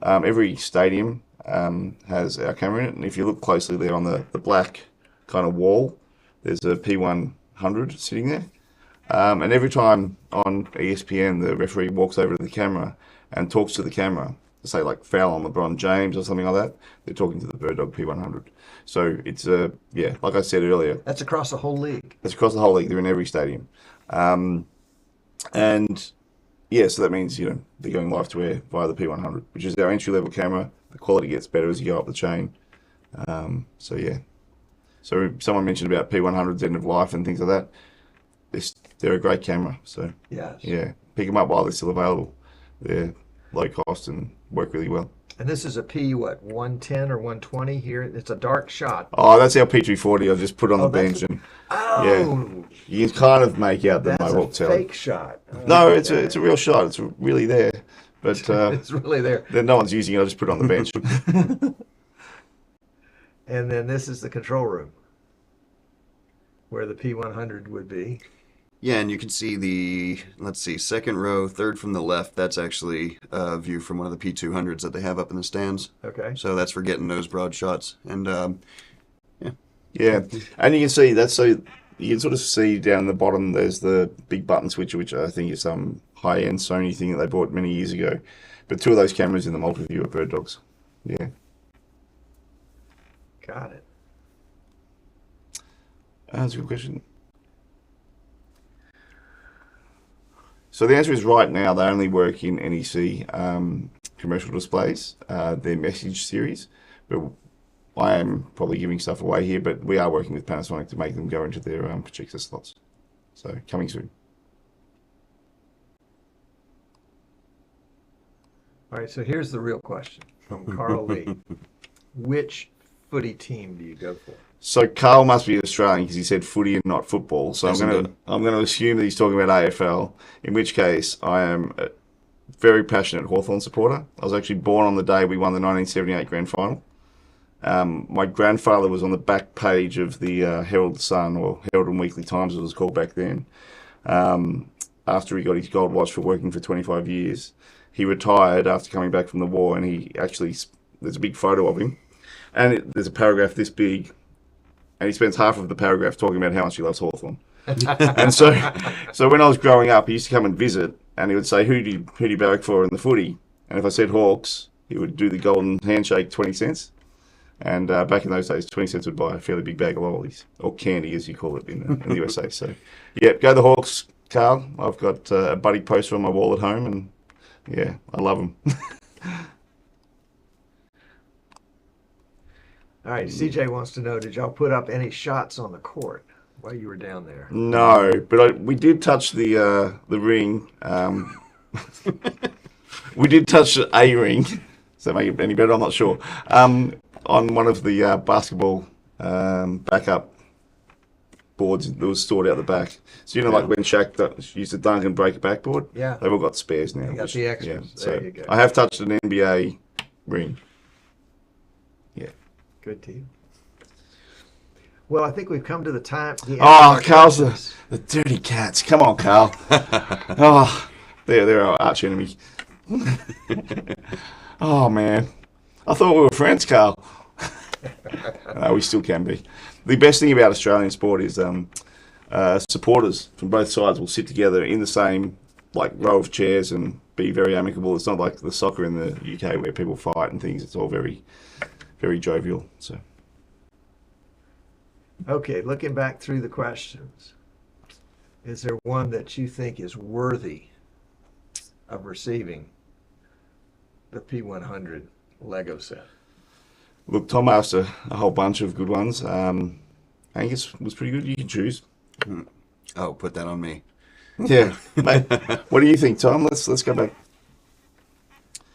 B: every stadium has our camera in it. And if you look closely there on the black kind of wall, there's a P100 sitting there. And every time on ESPN, the referee walks over to the camera and talks to the camera, say like foul on LeBron James or something like that, they're talking to the BirdDog P100. So it's, like I said earlier.
A: That's across the whole league.
B: That's across the whole league. They're in every stadium. So that means, they're going live to air via the P100, which is our entry-level camera. The quality gets better as you go up the chain. So someone mentioned about P100's end of life and things like that. They're a great camera. So, pick them up while they're still available. They're low cost and work really well.
A: And this is a P110 or 120 here. It's a dark shot.
B: Oh, that's our P240. I just put on the bench and you can kind of make out the Mohawk tail.
A: That's a fake shot.
B: No, it's a real shot. It's really there, but
A: it's really there.
B: Then no one's using it. I just put it on the bench.
A: And then this is the control room, where the P100 would be.
C: Yeah, and you can see second row, third from the left. That's actually a view from one of the P200s that they have up in the stands.
A: Okay.
C: So that's for getting those broad shots. And,
B: Yeah, and you can see you can sort of see down the bottom there's the big button switcher, which I think is some high-end Sony thing that they bought many years ago. But 2 of those cameras in the multi-view are BirdDogs. Yeah.
A: Got it.
B: That's a good question. So the answer is right now they only work in NEC commercial displays, their message series. But I am probably giving stuff away here, but we are working with Panasonic to make them go into their projector slots. So coming soon.
A: All right, so here's the real question from Carl Lee. Which footy team do you go for?
B: So Carl must be Australian because he said footy and not football. So I'm going to assume that he's talking about AFL. In which case, I am a very passionate Hawthorn supporter. I was actually born on the day we won the 1978 Grand Final. My grandfather was on the back page of the Herald Sun, or Herald and Weekly Times, as it was called back then. After he got his gold watch for working for 25 years, he retired after coming back from the war, and there's a big photo of him, and there's a paragraph this big. And he spends half of the paragraph talking about how much he loves Hawthorn. And so when I was growing up, he used to come and visit, and he would say, who do you barrack for in the footy? And if I said Hawks, he would do the golden handshake, 20 cents. And back in those days, 20 cents would buy a fairly big bag of lollies, or candy, as you call it in the USA. So, yeah, go the Hawks, Carl. I've got a buddy poster on my wall at home, and, yeah, I love them.
A: All right, CJ wants to know, did y'all put up any shots on the court while you were down there?
B: No, but we did touch the ring. We did touch a ring. Does that make it any better? I'm not sure. On one of the basketball backup boards that was stored out the back. So like when Shaq used to dunk and break a backboard,
A: Yeah.
B: they've all got spares now.
A: You got the extras.
B: Yeah,
A: There
B: so
A: you go.
B: I have touched an NBA ring. Yeah.
A: Good team. Well, I think we've come to the time.
B: Oh, Carl's the dirty cats. Come on, Carl. Oh, they're our arch enemy. Oh, man. I thought we were friends, Carl. No, we still can be. The best thing about Australian sport is supporters from both sides will sit together in the same row of chairs and be very amicable. It's not like the soccer in the UK where people fight and things. It's all very, very jovial. So.
A: Okay, looking back through the questions, is there one that you think is worthy of receiving the P100 Lego set?
B: Look, Tom asked a whole bunch of good ones. Angus was pretty good. You can choose.
C: Oh, put that on me.
B: Yeah, mate. What do you think, Tom? Let's go back.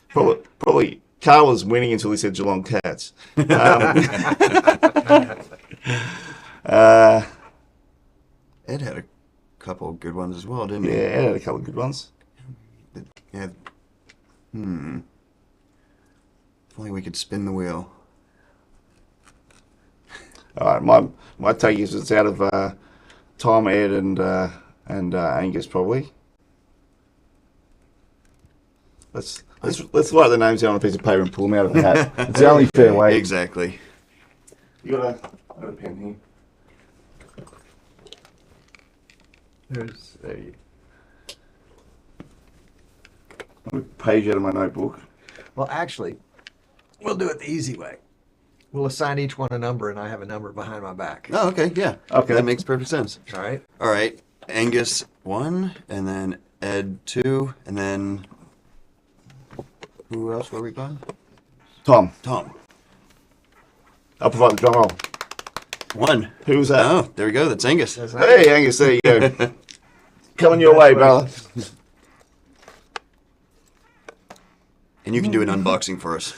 B: Probably Carl was winning until he said Geelong Cats.
C: Ed had a couple of good ones as well, didn't he?
B: Yeah, Ed had a couple of good ones.
C: Yeah. If only we could spin the wheel.
B: All right, my take is it's out of Tom, Ed, and Angus probably. Let's write the names down on a piece of paper and pull them out of the hat. It's the only fair way.
C: Exactly.
B: You got a pen here.
A: There you.
B: A page out of my notebook.
A: Well, actually, we'll do it the easy way. We'll assign each one a number, and I have a number behind my back.
C: Oh, okay, yeah.
B: Okay.
C: That makes perfect sense.
A: All right.
C: All right. Angus 1, and then Ed 2, and then who else were we going?
B: Tom,
C: Tom.
B: I'll provide the drum roll.
C: 1.
B: Who was that?
C: Oh, there we go. That's Angus.
A: That's
B: Hey, Angus, there you go. Coming your way, brother.
C: And you can do an unboxing for us.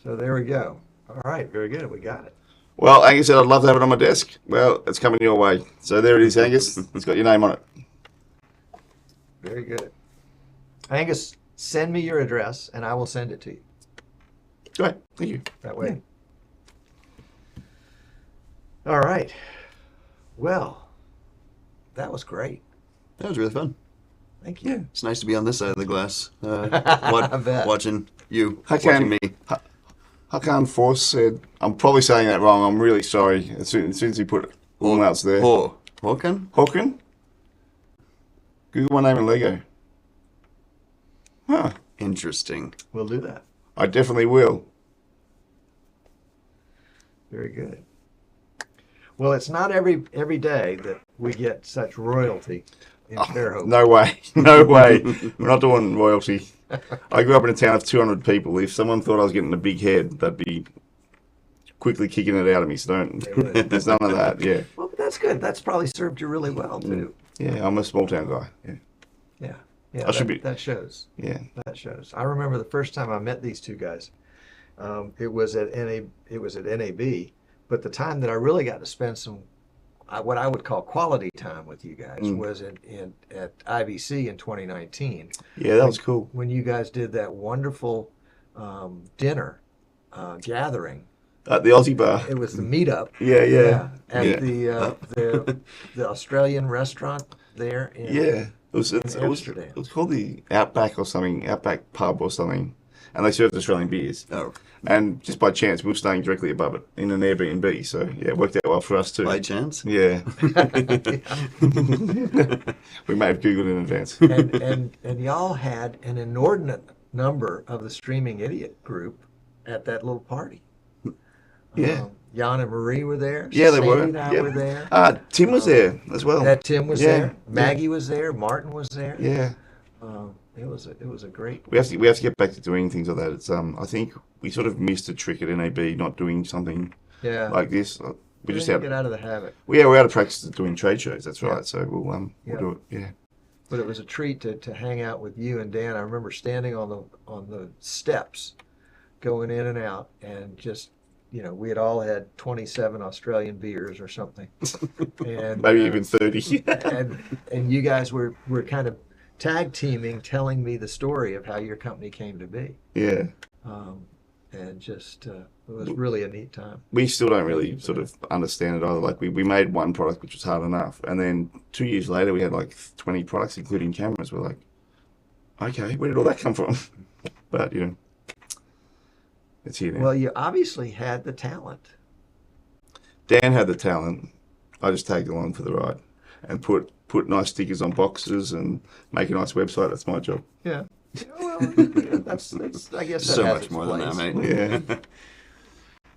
A: So there we go. All right, very good. We got it.
B: Well, Angus said I'd love to have it on my desk. Well, it's coming your way. So there it is, Angus. It's got your name on it.
A: Very good. Angus, send me your address, and I will send it to you.
B: Great, thank you.
A: That way. All right. Well, that was great.
C: That was really fun.
A: Thank you.
C: It's nice to be on this side of the glass,
A: I bet.
C: watching you,
B: I
C: watching me.
B: Hakan Force said, I'm probably saying that wrong. I'm really sorry. As soon as you put umlauts there.
C: Håkan?
B: Håkan? Google my name in Lego. Huh.
C: Interesting.
A: We'll do that.
B: I definitely will.
A: Very good. Well, it's not every day that we get such royalty in Fairhope.
B: No way. No way. We're not doing royalty. I grew up in a town of 200 people. If someone thought I was getting a big head, they'd be quickly kicking it out of me. So there's none of that. Yeah.
A: Well, but that's good. That's probably served you really well, too.
B: Yeah, I'm a small town guy. Yeah.
A: Yeah. Yeah,
B: I should be.
A: That shows.
B: Yeah.
A: That shows. I remember the first time I met these two guys. It was at NAB, but the time that I really got to spend some what I would call quality time with you guys was at IVC in 2019.
B: Yeah, that was cool.
A: When you guys did that wonderful dinner gathering.
B: At the Aussie bar.
A: It was the meetup.
B: Yeah.
A: At the Australian restaurant there in Amsterdam.
B: It was called the Outback or something, Outback Pub or something. And they served Australian beers.
C: Oh.
B: And just by chance, we were staying directly above it in an Airbnb. So, yeah, it worked out well for us too.
C: By chance?
B: Yeah. We may have Googled in advance.
A: and y'all had an inordinate number of the Streaming Idiot group at that little party.
B: Yeah.
A: Jan and Marie were there.
B: Yeah, they
A: Sandy
B: were.
A: and I were there.
B: Tim was there as well.
A: That Tim was
B: Yeah.
A: there. Maggie was there. Martin was there.
B: Yeah.
A: It was a great.
B: We have to get back to doing things like that. It's I think we sort of missed a trick at NAB not doing something like this. We just
A: get out of the habit.
B: we're out of practice at doing trade shows. That's right. So we'll do it. Yeah.
A: But it was a treat to hang out with you and Dan. I remember standing on the steps, going in and out, and just you know, we had all had 27 Australian beers or something, and
B: Maybe even 30.
A: and you guys were kind of tag teaming, telling me the story of how your company came to be,
B: Yeah.
A: and just it was really a neat time.
B: We still don't really sort of understand it either. Like we made one product which was hard enough, and then 2 years later we had like 20 products, including cameras. We're like, okay, where did all that come from? But you know, it's here now.
A: Well, you obviously had the talent.
B: Dan had the talent. I just tagged along for the ride and put nice stickers on boxes and make a nice website. That's my job.
A: Yeah. Well, that's I guess that
C: So
A: has
C: much
A: its
C: more than that,
A: place.
C: mate.
B: Yeah.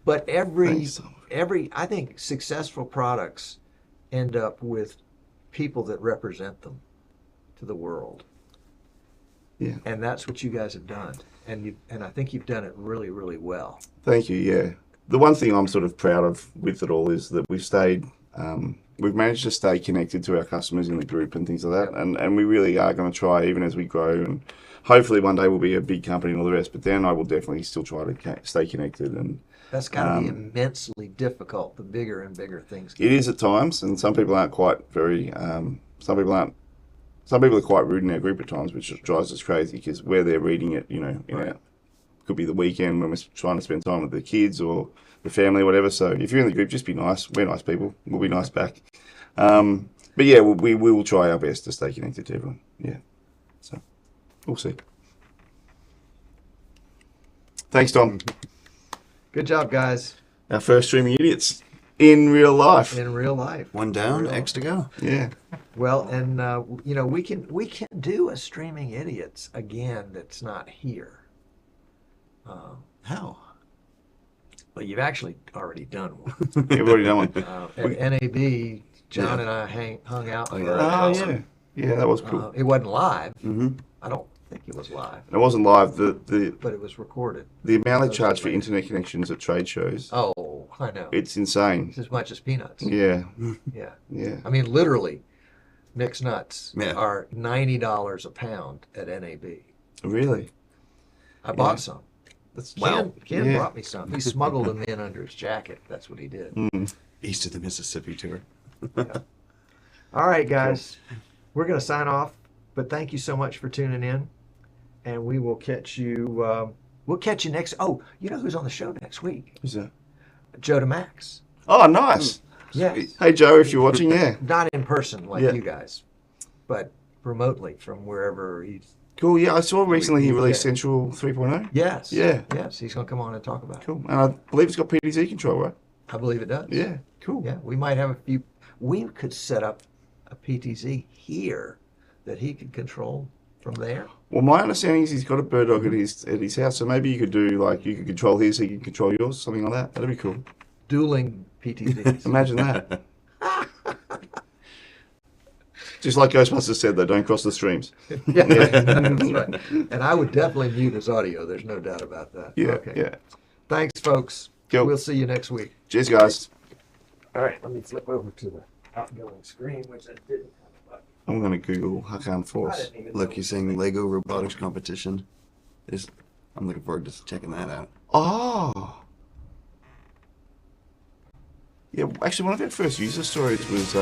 A: But
B: Thanks so much.
A: I think successful products end up with people that represent them to the world.
B: Yeah.
A: And that's what you guys have done. And I think you've done it really, really well.
B: Thank you. Yeah. The one thing I'm sort of proud of with it all is that we've managed to stay connected to our customers in the group and things like that. And we really are going to try, even as we grow, and hopefully one day we'll be a big company and all the rest. But then I will definitely still try to stay connected. And
A: That's got to be immensely difficult, the bigger and bigger things get.
B: it is at times, and some people aren't quite very. Some people are quite rude in our group at times, which drives us crazy because where they're reading it, you know, could be the weekend when we're trying to spend time with the kids or the family or whatever. So if you're in the group, just be nice. We're nice people. We'll be nice back. But yeah, we will try our best to stay connected to everyone. Yeah. So we'll see. Thanks, Tom.
A: Good job, guys,
B: Our first streaming idiots in real life.
A: in real life.
C: One down, X to go.
B: Yeah.
A: Well, and you know, we can do a streaming idiots again that's not here.
C: How?
A: Well, you've actually already done one.
B: We've already done one.
A: At NAB, John and I hung out. For,
B: Oh, yeah. Yeah, that was cool.
A: it wasn't live.
C: Mm-hmm.
A: I don't think it was live,
B: It wasn't live. The
A: but it was recorded.
B: amount they charge for internet connections at trade shows,
A: Oh, I know.
B: it's insane.
A: It's as much as peanuts.
B: Yeah.
A: Yeah.
B: Yeah.
A: I mean, literally, mixed nuts
C: Yeah.
A: are $90 a pound at NAB.
B: Really?
A: I bought some.
B: That's
A: Ken
B: Yeah.
A: brought me some. He smuggled them in under his jacket. That's what he did.
C: East of the Mississippi tour.
A: All right, guys. We're going to sign off, but thank you so much for tuning in. And we will catch you. We'll catch you next. Oh, you know who's on the show next week?
B: Who's that?
A: Joe DeMax.
B: Oh, nice.
A: Yeah.
B: Hey, Joe, if you're watching, yeah.
A: Not in person like
B: Yeah.
A: you guys, but remotely from wherever he's.
B: Cool. Yeah, I saw recently he released
A: Yeah.
B: Central 3.0.
A: Yes.
B: Yeah.
A: Yes. He's going to come on and talk about it.
B: Cool. And I believe it's got PTZ control, right?
A: I believe it does.
B: Yeah. Cool.
A: Yeah. We might have a few. We could set up a PTZ here that he could control from there.
B: Well, my understanding is he's got a BirdDog at his house, so maybe you could do like you could control his, he can control yours, something like that. That'd be cool.
A: Dueling PTZs.
B: Imagine that. Just like Ghostbusters said, though, don't cross the streams.
A: Yeah, that's right. And I would definitely mute his audio. There's no doubt about that.
B: Yeah.
A: Okay.
B: Yeah.
A: Thanks, folks.
B: Cool.
A: We'll see you next week.
B: Cheers, guys.
A: All right. Let me flip over to the outgoing screen, which I didn't have.
B: I'm going to Google Hakan
A: I
B: Force.
A: didn't even
C: Look,
A: know.
C: he's saying Lego robotics competition. I'm looking forward to checking that out.
B: Oh. Yeah, actually, one of our first user stories was